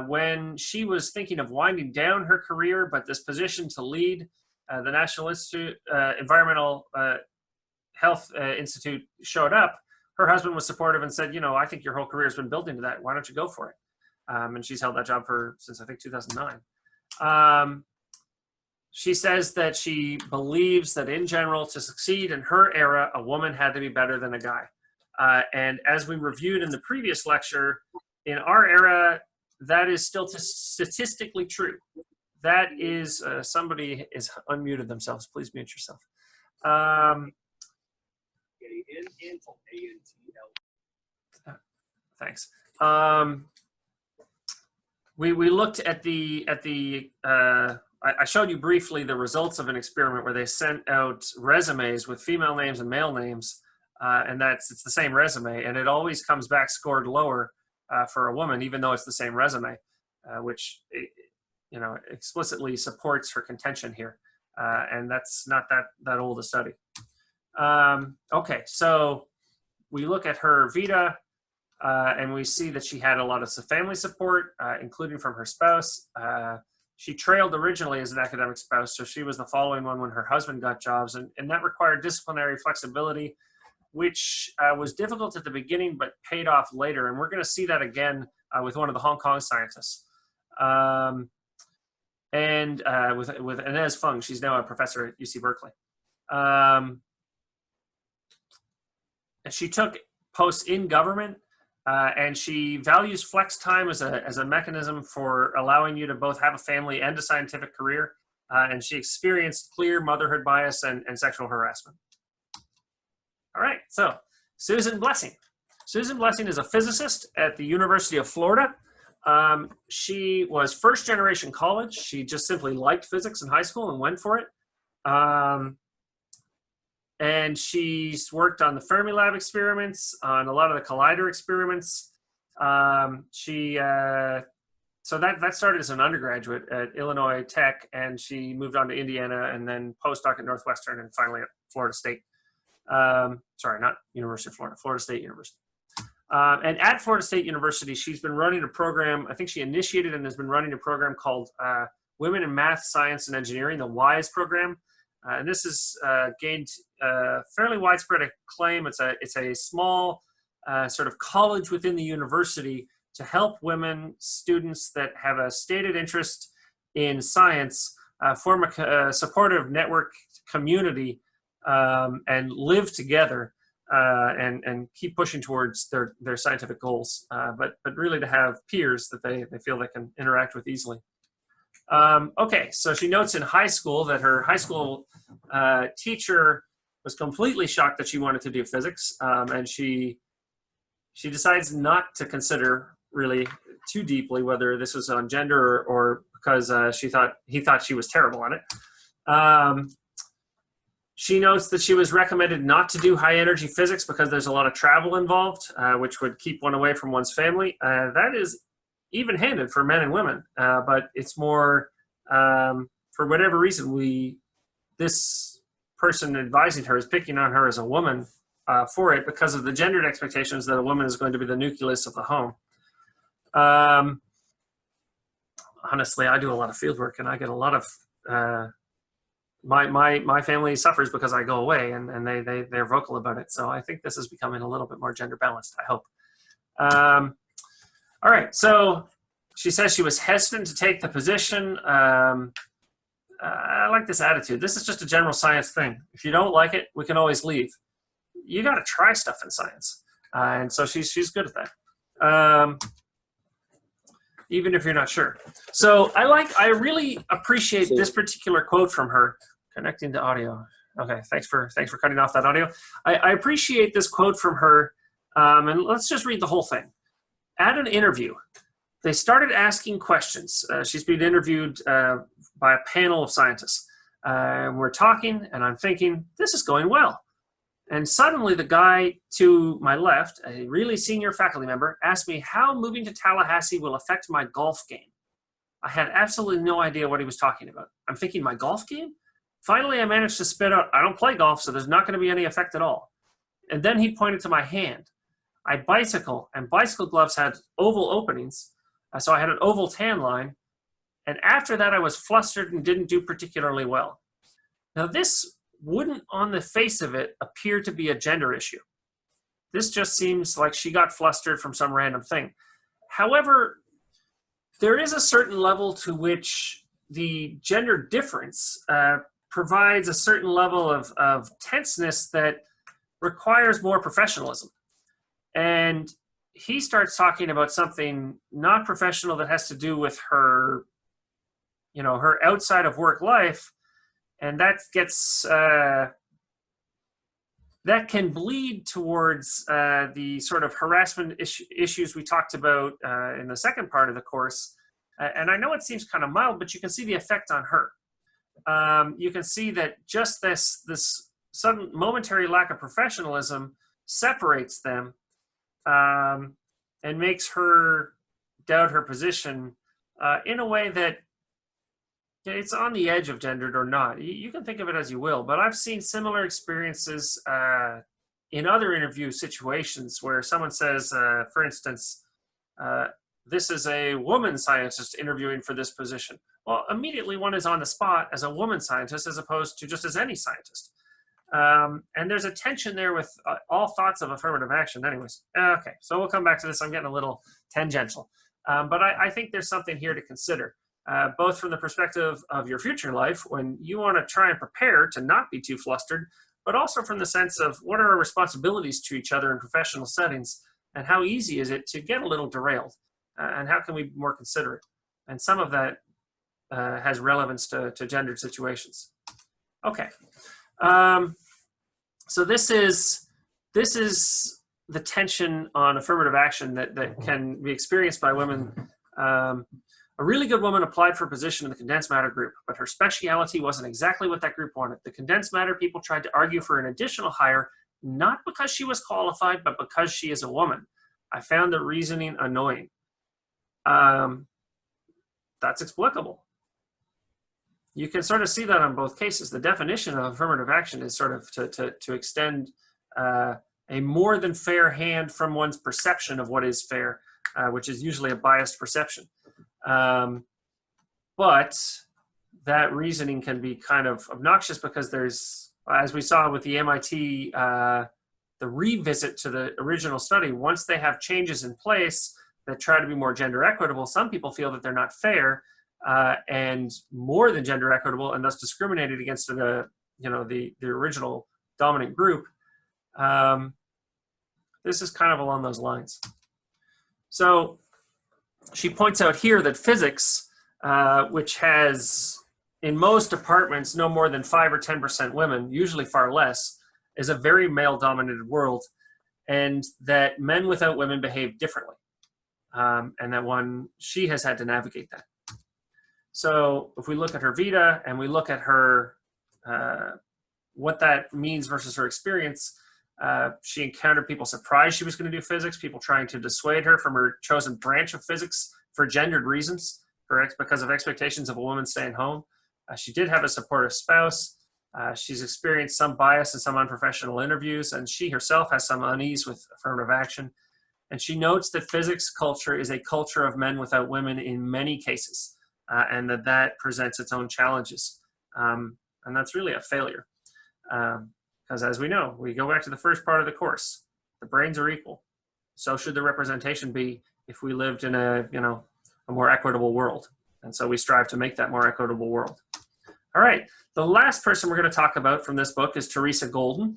when she was thinking of winding down her career, but this position to lead the National Environmental Health Institute showed up. Her husband was supportive and said, I think your whole career has been built into that. Why don't you go for it? And she's held that job since I think 2009. She says that she believes that in general, to succeed in her era, a woman had to be better than a guy. And as we reviewed in the previous lecture, in our era, that is still statistically true. That is, somebody is unmuted themselves. Please mute yourself. Thanks. We looked at I showed you briefly the results of an experiment where they sent out resumes with female names and male names, and it's the same resume, and it always comes back scored lower for a woman, even though it's the same resume, which explicitly supports her contention here, and that's not that old a study. Okay, so we look at her vita, and we see that she had a lot of family support, including from her spouse. She trailed originally as an academic spouse, so she was the following one when her husband got jobs, and that required disciplinary flexibility, which was difficult at the beginning but paid off later. And we're going to see that again with one of the Hong Kong scientists. And with Inez Feng, she's now a professor at UC Berkeley. And she took posts in government, and she values flex time as a mechanism for allowing you to both have a family and a scientific career. And she experienced clear motherhood bias and sexual harassment. All right, so Susan Blessing. Susan Blessing is a physicist at the University of Florida. She was first generation college. She just simply liked physics in high school and went for it. And she's worked on the Fermilab experiments, on a lot of the collider experiments. So that started as an undergraduate at Illinois Tech, and she moved on to Indiana and then postdoc at Northwestern and finally at Florida State. Sorry, not University of Florida, Florida State University. And at Florida State University, she's been running a program. I think she initiated and has been running a program called Women in Math, Science, and Engineering, the WISE program. And this has gained fairly widespread acclaim. It's a small sort of college within the university to help women students that have a stated interest in science form a supportive network community and live together and keep pushing towards their scientific goals, but really to have peers that they feel they can interact with easily. Okay, so she notes in high school that her high school teacher was completely shocked that she wanted to do physics, and she decides not to consider really too deeply whether this was on gender or because he thought she was terrible on it. She notes that she was recommended not to do high energy physics because there's a lot of travel involved, which would keep one away from one's family. That is even-handed for men and women, but it's more, for whatever reason, this person advising her is picking on her as a woman for it because of the gendered expectations that a woman is going to be the nucleus of the home. Honestly, I do a lot of field work, and I get a lot of my family suffers because I go away, and they're vocal about it. So I think this is becoming a little bit more gender balanced, I hope. All right, so she says she was hesitant to take the position. I like this attitude. This is just a general science thing. If you don't like it, we can always leave. You got to try stuff in science. And so she's good at that. even if you're not sure. So I really appreciate this particular quote from her. Connecting to audio. Okay, thanks for cutting off that audio. I appreciate this quote from her, and let's just read the whole thing. At an interview, they started asking questions. She's being interviewed by a panel of scientists. We're talking, and I'm thinking, this is going well. And suddenly the guy to my left, a really senior faculty member, asked me how moving to Tallahassee will affect my golf game. I had absolutely no idea what he was talking about. I'm thinking, my golf game? Finally, I managed to spit out, I don't play golf, so there's not going to be any effect at all. And then he pointed to my hand. I bicycle, and bicycle gloves had oval openings, so I had an oval tan line. And after that, I was flustered and didn't do particularly well. Now, this wouldn't, on the face of it, appear to be a gender issue. This just seems like she got flustered from some random thing. However, there is a certain level to which the gender difference provides a certain level of tenseness that requires more professionalism. And he starts talking about something not professional that has to do with her, her outside of work life. And that gets, that can bleed towards the sort of harassment issues we talked about in the second part of the course. And I know it seems kind of mild, but you can see the effect on her. You can see that just this sudden momentary lack of professionalism separates them and makes her doubt her position in a way that it's on the edge of gendered or not. You can think of it as you will, but I've seen similar experiences in other interview situations where someone says, for instance, this is a woman scientist interviewing for this position. Well, immediately one is on the spot as a woman scientist as opposed to just as any scientist. And there's a tension there with all thoughts of affirmative action anyways. Okay, so we'll come back to this. I'm getting a little tangential. But I think there's something here to consider. Both from the perspective of your future life when you want to try and prepare to not be too flustered, but also from the sense of what are our responsibilities to each other in professional settings and how easy is it to get a little derailed and how can we be more considerate? And some of that has relevance to gendered situations. Okay, so this is the tension on affirmative action that can be experienced by women. A really good woman applied for a position in the condensed matter group, but her speciality wasn't exactly what that group wanted. The condensed matter people tried to argue for an additional hire, not because she was qualified, but because she is a woman. I found the reasoning annoying. That's explicable. You can sort of see that on both cases. The definition of affirmative action is sort of to extend a more than fair hand from one's perception of what is fair, which is usually a biased perception. But that reasoning can be kind of obnoxious because there's, as we saw with the MIT, the revisit to the original study, once they have changes in place that try to be more gender equitable, some people feel that they're not fair and more than gender equitable and thus discriminated against the original dominant group. This is kind of along those lines. So she points out here that physics, which has in most departments no more than 5 or 10% women, usually far less, is a very male-dominated world, and that men without women behave differently, and that she has had to navigate that. So if we look at her vita and we look at her, what that means versus her experience, she encountered people surprised she was going to do physics, people trying to dissuade her from her chosen branch of physics for gendered reasons, because of expectations of a woman staying home. She did have a supportive spouse. She's experienced some bias in some unprofessional interviews, and she herself has some unease with affirmative action. And she notes that physics culture is a culture of men without women in many cases, and that presents its own challenges. And that's really a failure. Because as we know, we go back to the first part of the course, the brains are equal. So should the representation be if we lived in a more equitable world. And so we strive to make that more equitable world. All right, the last person we're going to talk about from this book is Teresa Golden.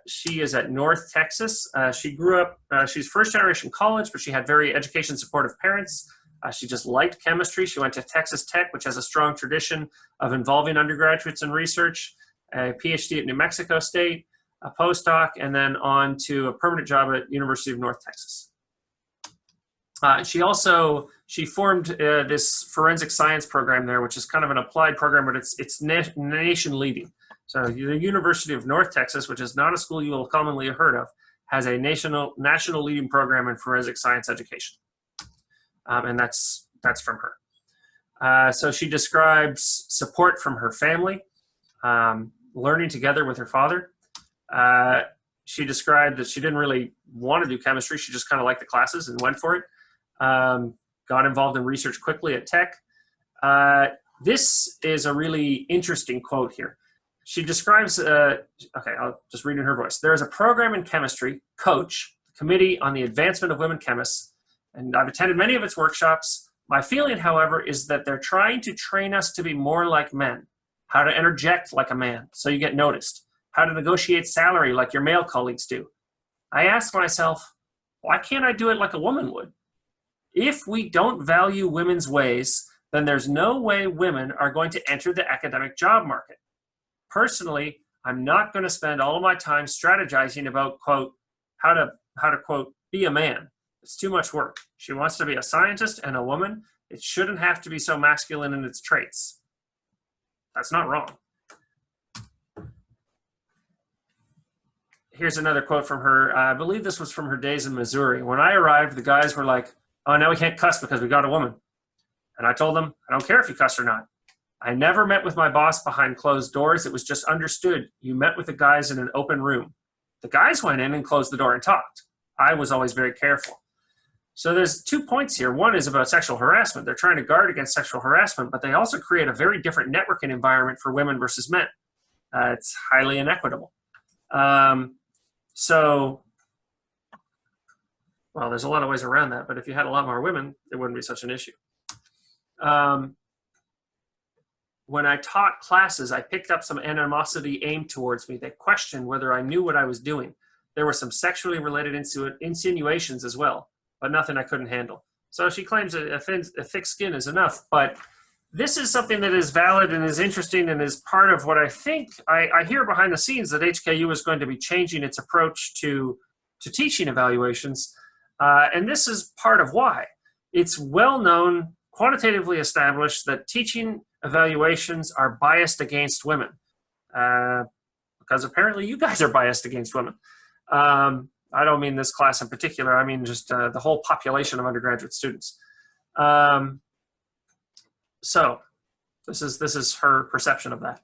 She is at North Texas. She grew up, she's first generation college, but she had very education supportive parents. She just liked chemistry. She went to Texas Tech, which has a strong tradition of involving undergraduates in research, a PhD at New Mexico State, a postdoc, and then on to a permanent job at University of North Texas. She formed this forensic science program there, which is kind of an applied program, but it's nation leading. So the University of North Texas, which is not a school you will commonly have heard of, has a national leading program in forensic science education. And that's from her. So she describes support from her family, learning together with her father. She described that she didn't really want to do chemistry. She just kind of liked the classes and went for it. Got involved in research quickly at Tech. This is a really interesting quote here. She describes, okay, I'll just read in her voice. There is a program in chemistry, COACH, Committee on the Advancement of Women Chemists, and I've attended many of its workshops. My feeling, however, is that they're trying to train us to be more like men, how to interject like a man so you get noticed, how to negotiate salary like your male colleagues do. I ask myself, why can't I do it like a woman would? If we don't value women's ways, then there's no way women are going to enter the academic job market. Personally, I'm not going to spend all of my time strategizing about, quote, how to quote, be a man. It's too much work. She wants to be a scientist and a woman. It shouldn't have to be so masculine in its traits. That's not wrong. Here's another quote from her. I believe this was from her days in Missouri. When I arrived, the guys were like, oh, now we can't cuss because we got a woman. And I told them, I don't care if you cuss or not. I never met with my boss behind closed doors. It was just understood. You met with the guys in an open room. The guys went in and closed the door and talked. I was always very careful. So there's 2 points here. One is about sexual harassment. They're trying to guard against sexual harassment, but they also create a very different networking environment for women versus men. It's highly inequitable. Well, there's a lot of ways around that, but if you had a lot more women, it wouldn't be such an issue. When I taught classes, I picked up some animosity aimed towards me. They questioned whether I knew what I was doing. There were some sexually related insinuations as well, but nothing I couldn't handle. So she claims a thick skin is enough, but this is something that is valid and is interesting and is part of what I think I hear behind the scenes, that HKU is going to be changing its approach to teaching evaluations. And this is part of why. It's well known, quantitatively established, that teaching evaluations are biased against women. Because apparently you guys are biased against women. I don't mean this class in particular. I mean just the whole population of undergraduate students. So this is her perception of that.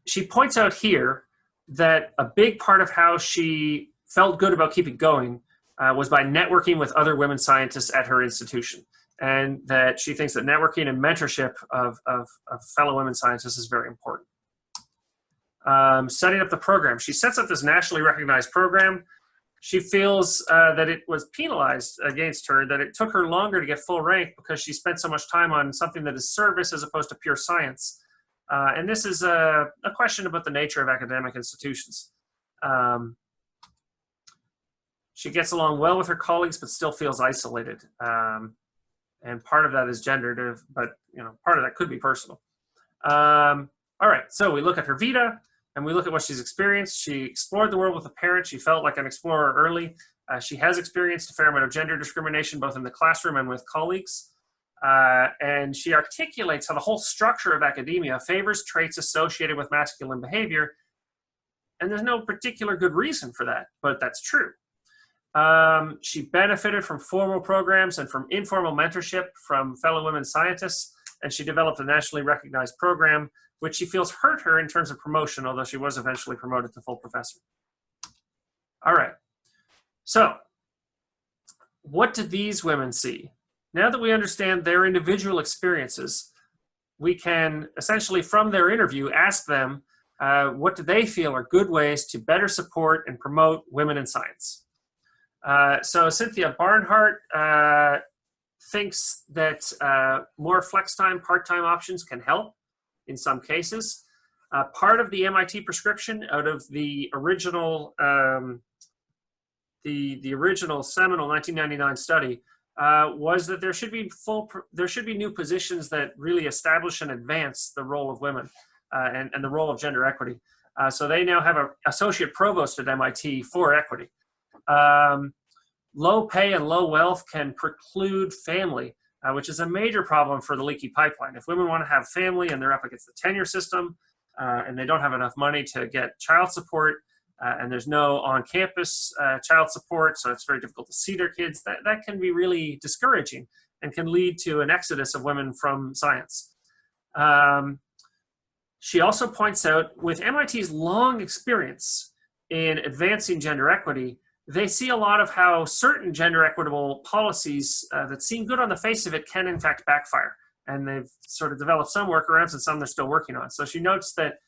She points out here that a big part of how she felt good about keeping going was by networking with other women scientists at her institution, and that she thinks that networking and mentorship of fellow women scientists is very important. Setting up the program. She sets up this nationally recognized program. She feels that it was penalized against her, that it took her longer to get full rank because she spent so much time on something that is service as opposed to pure science. And this is a question about the nature of academic institutions. She gets along well with her colleagues, but still feels isolated. And part of that is gendered, but part of that could be personal. All right, so we look at her vita, and we look at what she's experienced. She explored the world with a parent. She felt like an explorer early. She has experienced a fair amount of gender discrimination, both in the classroom and with colleagues. And she articulates how the whole structure of academia favors traits associated with masculine behavior. And there's no particular good reason for that, but that's true. She benefited from formal programs and from informal mentorship from fellow women scientists, and she developed a nationally recognized program, which she feels hurt her in terms of promotion, although she was eventually promoted to full professor. All right, so what do these women see? Now that we understand their individual experiences, we can essentially, from their interview, ask them what do they feel are good ways to better support and promote women in science. So Cynthia Barnhart thinks that more flex time, part-time options can help in some cases. Part of the MIT prescription out of the original, the original seminal 1999 study was that there should be new positions that really establish and advance the role of women and the role of gender equity. So they now have an associate provost at MIT for equity. Low pay and low wealth can preclude family, which is a major problem for the leaky pipeline. If women want to have family and they're up against the tenure system and they don't have enough money to get child support, and there's no on-campus child support, so it's very difficult to see their kids, that can be really discouraging and can lead to an exodus of women from science. She also points out, with MIT's long experience in advancing gender equity, they see a lot of how certain gender equitable policies that seem good on the face of it can in fact backfire. And they've sort of developed some workarounds and some they're still working on. So she notes that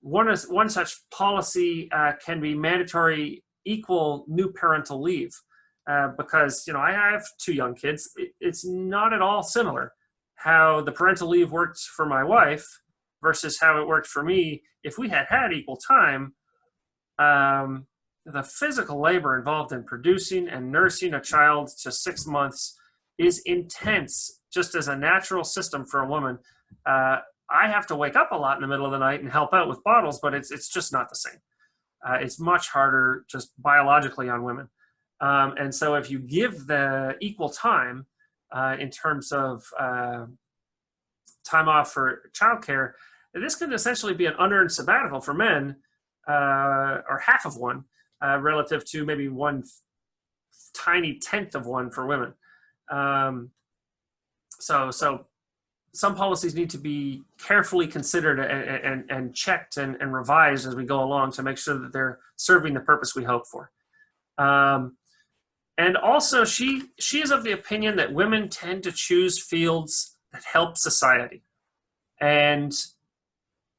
one such policy can be mandatory equal new parental leave, because I have 2 young kids. It's not at all similar how the parental leave worked for my wife versus how it worked for me. If we had equal time, the physical labor involved in producing and nursing a child to 6 months is intense, just as a natural system for a woman. I have to wake up a lot in the middle of the night and help out with bottles, but it's just not the same. It's much harder just biologically on women. And so if you give the equal time in terms of time off for childcare, this could essentially be an unearned sabbatical for men, or half of one, relative to maybe one tiny tenth of one for women. So some policies need to be carefully considered and checked and revised as we go along to make sure that they're serving the purpose we hope for. And also, she is of the opinion that women tend to choose fields that help society. And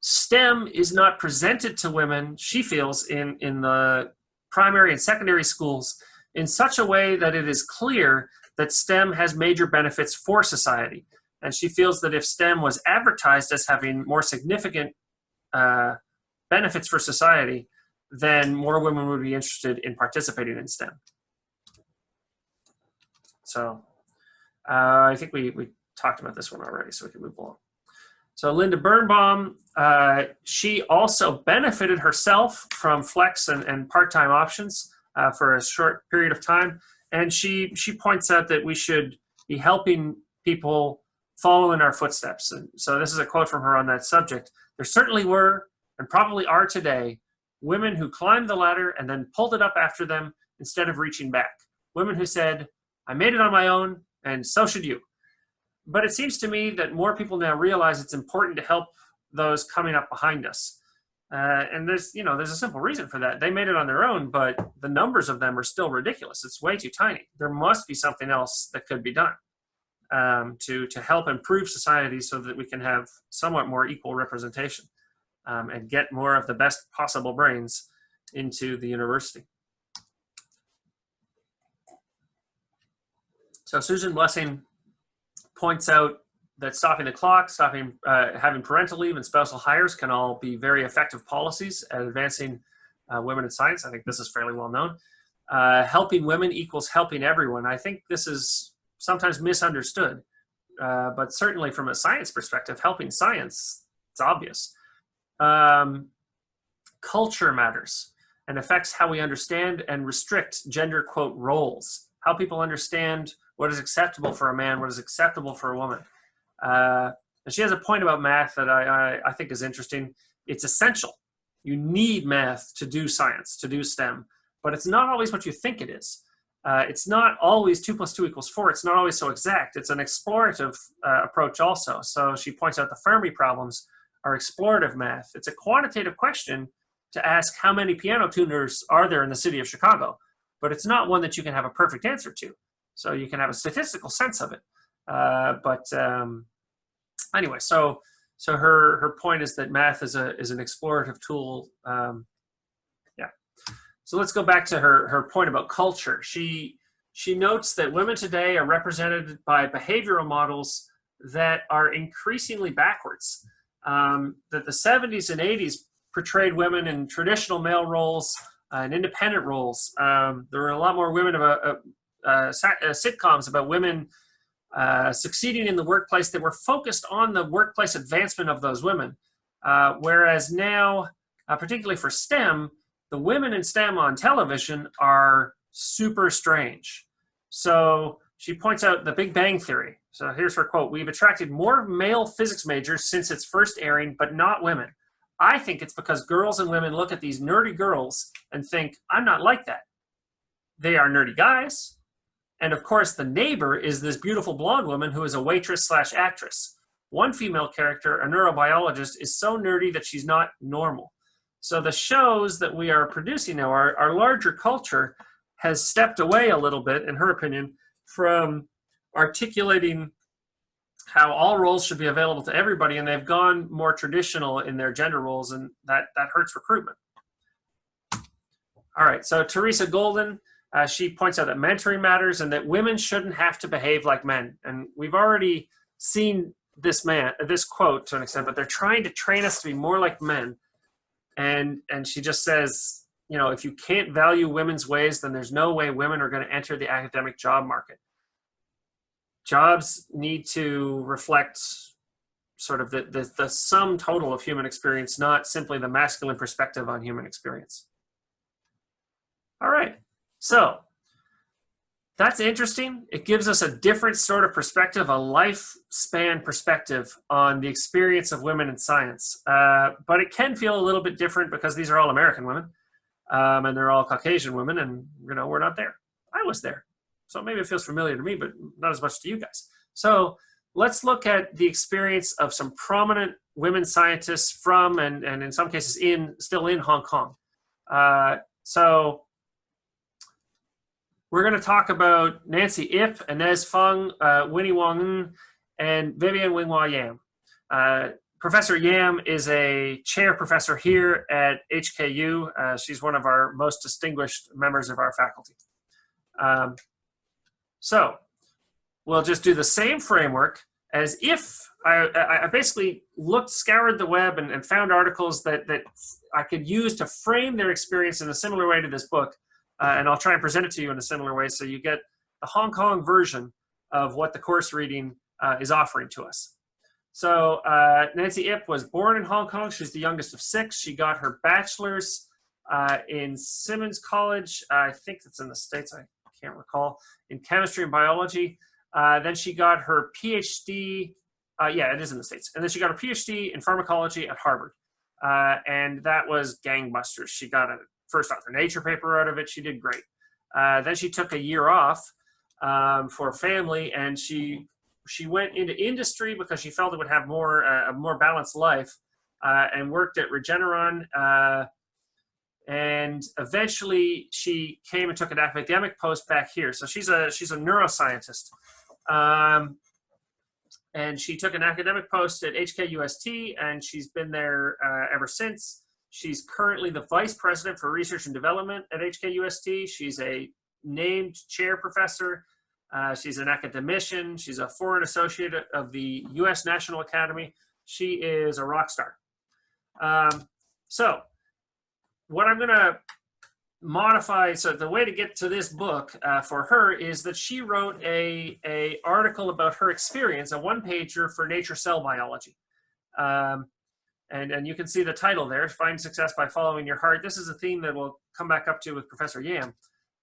STEM is not presented to women, she feels, in the primary and secondary schools in such a way that it is clear that STEM has major benefits for society. And she feels that if STEM was advertised as having more significant benefits for society, then more women would be interested in participating in STEM. So I think we talked about this one already, so we can move along. So Linda Birnbaum, she also benefited herself from flex and part-time options for a short period of time. And she points out that we should be helping people follow in our footsteps. And so this is a quote from her on that subject. There certainly were, and probably are today, women who climbed the ladder and then pulled it up after them instead of reaching back. Women who said, I made it on my own, and so should you. But it seems to me that more people now realize it's important to help those coming up behind us. And there's a simple reason for that. They made it on their own, but the numbers of them are still ridiculous. It's way too tiny. There must be something else that could be done to help improve society so that we can have somewhat more equal representation and get more of the best possible brains into the university. So Susan Blessing points out that stopping the clock, having parental leave and spousal hires can all be very effective policies at advancing women in science. I think this is fairly well known. Helping women equals helping everyone. I think this is sometimes misunderstood, but certainly from a science perspective, helping science, it's obvious. Culture matters and affects how we understand and restrict gender, quote, roles, how people understand what is acceptable for a man, what is acceptable for a woman. And she has a point about math that I think is interesting. It's essential. You need math to do science, to do STEM, but it's not always what you think it is. It's not always 2 + 2 = 4. It's not always so exact. It's an explorative approach also. So she points out the Fermi problems are explorative math. It's a quantitative question to ask how many piano tuners are there in the city of Chicago, but it's not one that you can have a perfect answer to. So you can have a statistical sense of it. Anyway, so her point is that math is an explorative tool. So let's go back to her point about culture. She notes that women today are represented by behavioral models that are increasingly backwards. That the 70s and 80s portrayed women in traditional male roles and independent roles. There were a lot more women sitcoms about women succeeding in the workplace that were focused on the workplace advancement of those women. Whereas now, particularly for STEM, the women in STEM on television are super strange. So she points out the Big Bang Theory. So here's her quote: "We've attracted more male physics majors since its first airing, but not women. I think it's because girls and women look at these nerdy girls and think, I'm not like that. They are nerdy guys. And of course, the neighbor is this beautiful blonde woman who is a waitress / actress. One female character, a neurobiologist, is so nerdy that she's not normal." So the shows that we are producing now, our larger culture has stepped away a little bit, in her opinion, from articulating how all roles should be available to everybody, and they've gone more traditional in their gender roles, and that hurts recruitment. All right, so Teresa Golden, she points out that mentoring matters and that women shouldn't have to behave like men. And we've already seen this quote to an extent, but they're trying to train us to be more like men. And she just says, you know, if you can't value women's ways, then there's no way women are going to enter the academic job market. Jobs need to reflect sort of the sum total of human experience, not simply the masculine perspective on human experience. All right, so that's interesting. It gives us a different sort of perspective, a lifespan perspective on the experience of women in science. But it can feel a little bit different because these are all American women, and they're all Caucasian women, and you know, we're not there. I was there. So maybe it feels familiar to me, but not as much to you guys. So let's look at the experience of some prominent women scientists from, and in some cases, still in Hong Kong. So we're going to talk about Nancy Ip, Inez Feng, Winnie Wong, and Vivian Winghua Yam. Professor Yam is a chair professor here at HKU. She's one of our most distinguished members of our faculty. So we'll just do the same framework as if I basically scoured the web and found articles that I could use to frame their experience in a similar way to this book. And I'll try and present it to you in a similar way so you get the Hong Kong version of what the course reading is offering to us. So Nancy Ip was born in Hong Kong. She's the youngest of 6. She got her bachelor's in Simmons College. I think it's in the States. I can't recall. In chemistry and biology. Then she got her PhD. Yeah, it is in the States. And then she got her PhD in pharmacology at Harvard. And that was gangbusters. She got a first author Nature paper out of it. She did great. Then she took a year off for family, and she went into industry because she felt it would have a more balanced life, and worked at Regeneron. And eventually she came and took an academic post back here. So she's a neuroscientist. And she took an academic post at HKUST, and she's been there ever since. She's currently the vice president for research and development at HKUST. She's a named chair professor. She's an academician. She's a foreign associate of the US National Academy. She is a rock star. So what I'm going to modify, so the way to get to this book for her is that she wrote a article about her experience, a one-pager for Nature Cell Biology. And you can see the title there, Find Success by Following Your Heart. This is a theme that we'll come back up to with Professor Yam.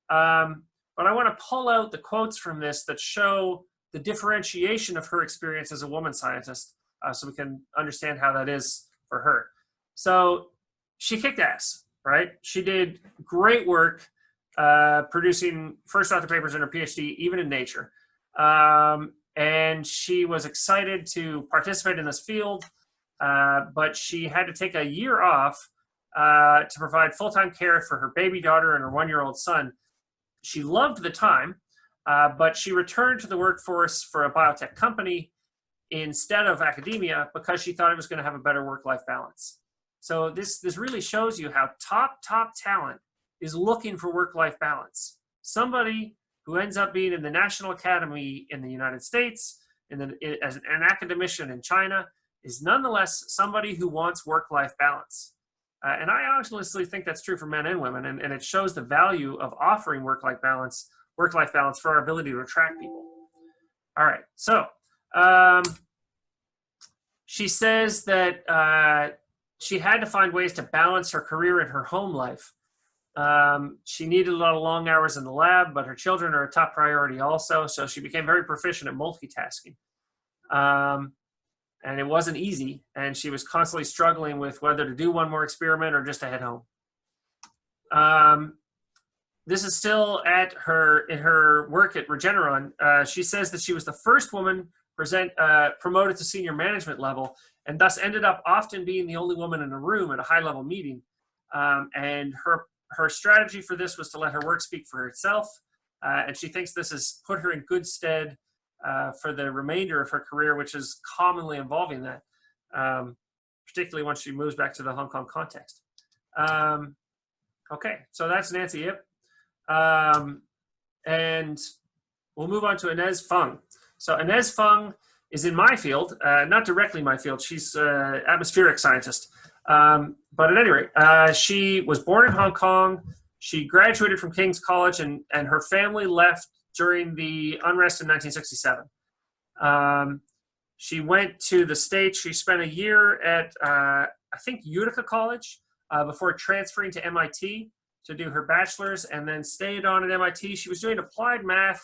But I want to pull out the quotes from this that show the differentiation of her experience as a woman scientist, so we can understand how that is for her. So she kicked ass, right? She did great work producing first author papers in her PhD, even in Nature. And she was excited to participate in this field. But she had to take a year off to provide full-time care for her baby daughter and her 1-year-old son. She loved the time, but she returned to the workforce for a biotech company instead of academia because she thought it was going to have a better work-life balance. So this really shows you how top talent is looking for work-life balance. Somebody who ends up being in the National Academy in the United States, as an academician in China, is nonetheless somebody who wants work-life balance. And I honestly think that's true for men and women, and it shows the value of offering work-life balance work-life balance, for our ability to attract people. All right, so she says that she had to find ways to balance her career and her home life. She needed a lot of long hours in the lab, but her children are a top priority also, so she became very proficient at multitasking. And it wasn't easy, and she was constantly struggling with whether to do one more experiment or just to head home. This is still in her work at Regeneron. She says that she was the first woman promoted to senior management level, and thus ended up often being the only woman in a room at a high-level meeting. And her strategy for this was to let her work speak for itself, and she thinks this has put her in good stead for the remainder of her career, which is commonly involving that, particularly once she moves back to the Hong Kong context. Okay, so that's Nancy Ip. And we'll move on to Inez Feng. So Inez Feng is in my field, not directly my field. She's an atmospheric scientist. But at any rate, she was born in Hong Kong. She graduated from King's College, and her family left during the unrest in 1967. She went to the States. She spent a year at, I think, Utica College before transferring to MIT to do her bachelor's, and then stayed on at MIT. She was doing applied math,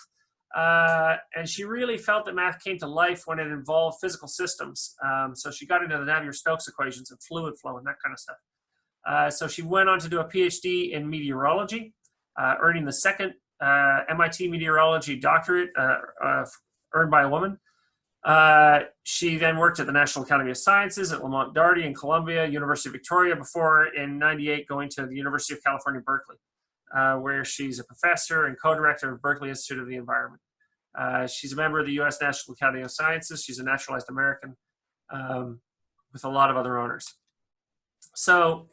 and she really felt that math came to life when it involved physical systems. So she got into the Navier-Stokes equations and fluid flow and that kind of stuff. So she went on to do a PhD in meteorology, earning the second MIT meteorology doctorate earned by a woman. She then worked at the National Academy of Sciences at Lamont Doherty in Columbia, University of Victoria, before in '98 going to the University of California, Berkeley, where she's a professor and co-director of Berkeley Institute of the Environment. She's a member of the U.S. National Academy of Sciences. She's a naturalized American with a lot of other honors. So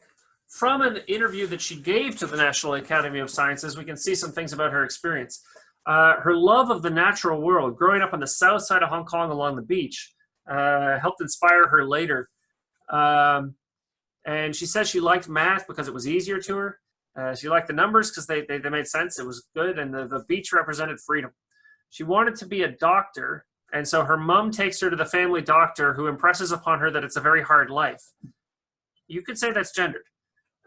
from an interview that she gave to the National Academy of Sciences, we can see some things about her experience. Her love of the natural world, growing up on the south side of Hong Kong along the beach, helped inspire her later. And she says she liked math because it was easier to her. She liked the numbers because they made sense. It was good, and the beach represented freedom. She wanted to be a doctor, and so her mom takes her to the family doctor, who impresses upon her that it's a very hard life. You could say that's gendered.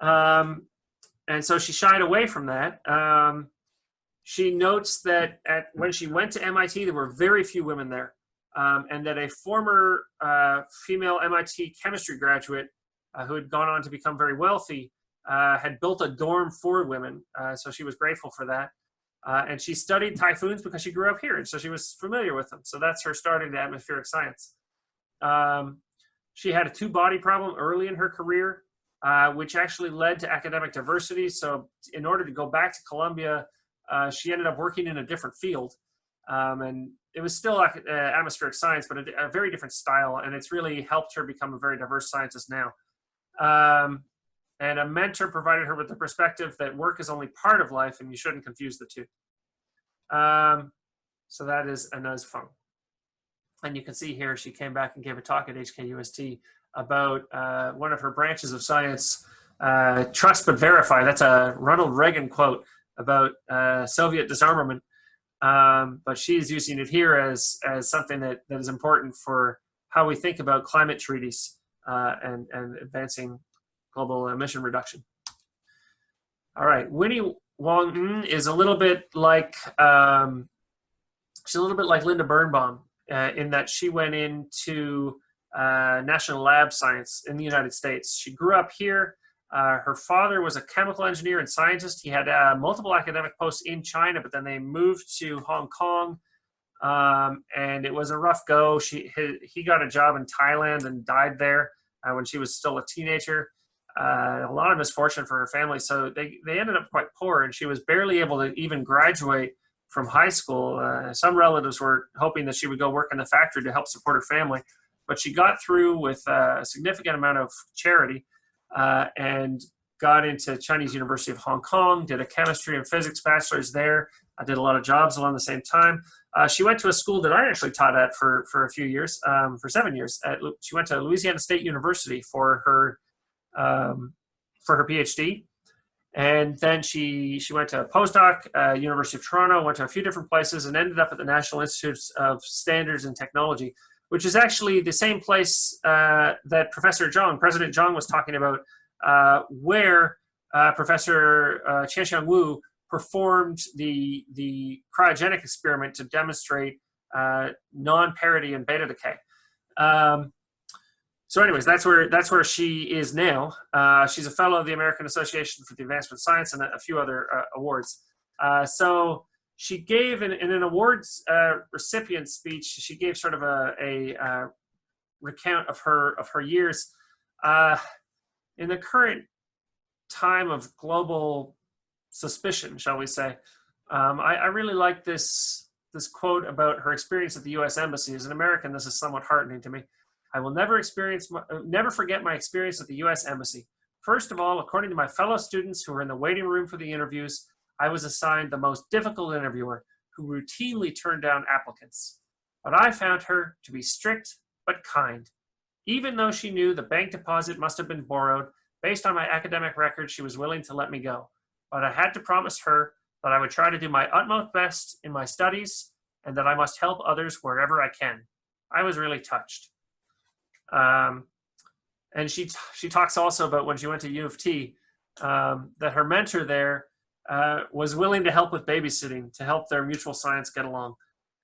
And so she shied away from that. She notes that when she went to MIT, there were very few women there, and that a former female MIT chemistry graduate who had gone on to become very wealthy had built a dorm for women, so she was grateful for that. And she studied typhoons because she grew up here, and so she was familiar with them. So that's her start into atmospheric science. She had a two-body problem early in her career, which actually led to academic diversity. So in order to go back to Columbia, she ended up working in a different field. And it was still atmospheric science, but a very different style. And it's really helped her become a very diverse scientist now. And a mentor provided her with the perspective that work is only part of life and you shouldn't confuse the two. So that is Inez Feng. And you can see here, she came back and gave a talk at HKUST about one of her branches of science, trust but verify. That's a Ronald Reagan quote about Soviet disarmament. But she's using it here as something that is important for how we think about climate treaties and advancing global emission reduction. All right, Winnie Wong is a little bit like she's a little bit like Linda Birnbaum in that she went into national lab science in the United States. She grew up here. Her father was a chemical engineer and scientist. He had multiple academic posts in China, but then they moved to Hong Kong, and it was a rough go. He got a job in Thailand and died there when she was still a teenager. A lot of misfortune for her family, so they ended up quite poor, and she was barely able to even graduate from high school. Some relatives were hoping that she would go work in the factory to help support her family, but she got through with a significant amount of charity and got into Chinese University of Hong Kong, did a chemistry and physics bachelor's there. I did a lot of jobs along the same time. She went to a school that I actually taught at for a few years, for 7 years. She went to Louisiana State University for her PhD. And then she went to a postdoc, University of Toronto, went to a few different places, and ended up at the National Institutes of Standards and Technology, which is actually the same place that President Zhang was talking about, where Professor Qianxiang Wu performed the cryogenic experiment to demonstrate non-parity and beta decay. So anyways, that's where she is now. She's a fellow of the American Association for the Advancement of Science and a few other awards. So she gave in an awards recipient speech, she gave sort of a recount of her years. In the current time of global suspicion, shall we say, I really like this quote about her experience at the U.S. Embassy. As an American, this is somewhat heartening to me. I will never forget my experience at the U.S. Embassy. First of all, according to my fellow students who were in the waiting room for the interviews, I was assigned the most difficult interviewer who routinely turned down applicants. But I found her to be strict but kind. Even though she knew the bank deposit must have been borrowed, based on my academic record, she was willing to let me go. But I had to promise her that I would try to do my utmost best in my studies and that I must help others wherever I can. I was really touched. And she talks also about when she went to U of T, that her mentor there was willing to help with babysitting to help their mutual science get along.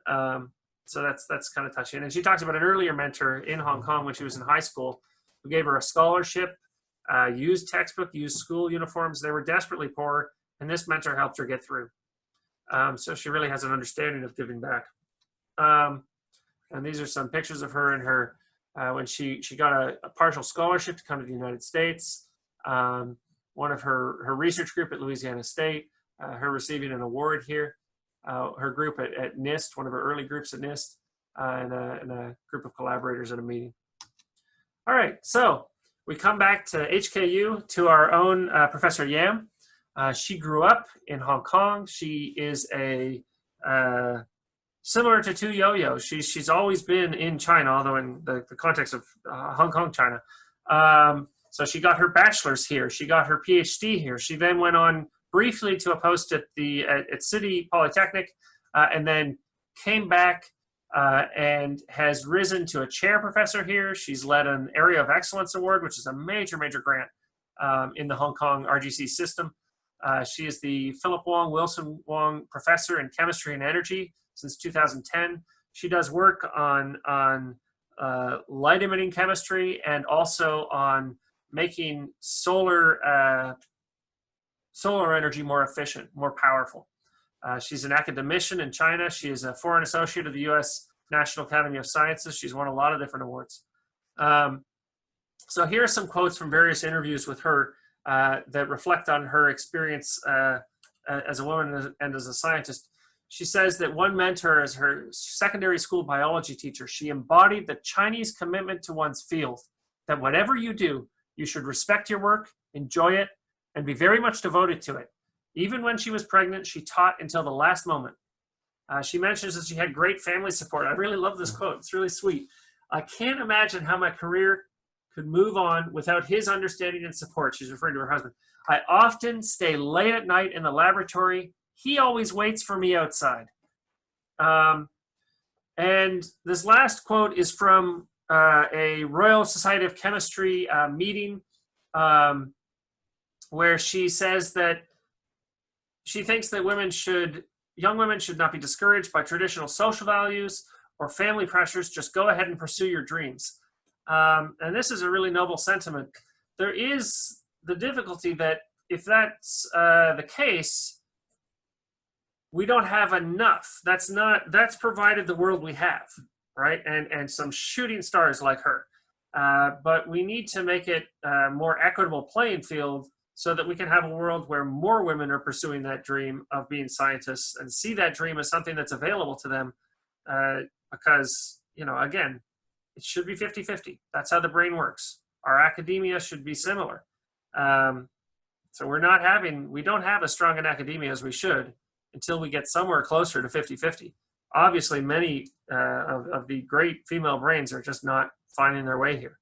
So that's kind of touching. And she talks about an earlier mentor in Hong Kong when she was in high school who gave her a scholarship, used textbook, used school uniforms. They were desperately poor, and this mentor helped her get through. So she really has an understanding of giving back. And these are some pictures of her in her when she got a partial scholarship to come to the United States. One of her research group at Louisiana State, her receiving an award here. Her group at NIST, one of her early groups at NIST, and a group of collaborators at a meeting. All right, so we come back to HKU, to our own Professor Yam. She grew up in Hong Kong. She is similar to Tu Yo-Yo. She's always been in China, although in the context of Hong Kong, China. So she got her bachelor's here. She got her PhD here. She then went on briefly to a post at City Polytechnic, and then came back and has risen to a chair professor here. She's led an Area of Excellence Award, which is a major grant in the Hong Kong RGC system. She is the Philip Wilson Wong Professor in Chemistry and Energy since 2010. She does work on light emitting chemistry and also on making solar energy more efficient, more powerful. She's an academician in China. She is a foreign associate of the U.S. National Academy of Sciences. She's won a lot of different awards. So here are some quotes from various interviews with her that reflect on her experience as a woman and as a scientist. She says that one mentor, as her secondary school biology teacher, she embodied the Chinese commitment to one's field, that whatever you do, you should respect your work, enjoy it, and be very much devoted to it. Even when she was pregnant, she taught until the last moment. She mentions that she had great family support. I really love this quote. It's really sweet. I can't imagine how my career could move on without his understanding and support. She's referring to her husband. I often stay late at night in the laboratory. He always waits for me outside. And this last quote is from a Royal Society of Chemistry meeting where she says that she thinks that young women should not be discouraged by traditional social values or family pressures. Just go ahead and pursue your dreams. And this is a really noble sentiment. There is the difficulty that if that's the case, we don't have enough. That's provided the world we have, right? And some shooting stars like her. But we need to make it a more equitable playing field so that we can have a world where more women are pursuing that dream of being scientists and see that dream as something that's available to them. Because, again, it should be 50-50. That's how the brain works. Our academia should be similar. So we don't have as strong an academia as we should until we get somewhere closer to 50-50. Obviously, many of the great female brains are just not finding their way here.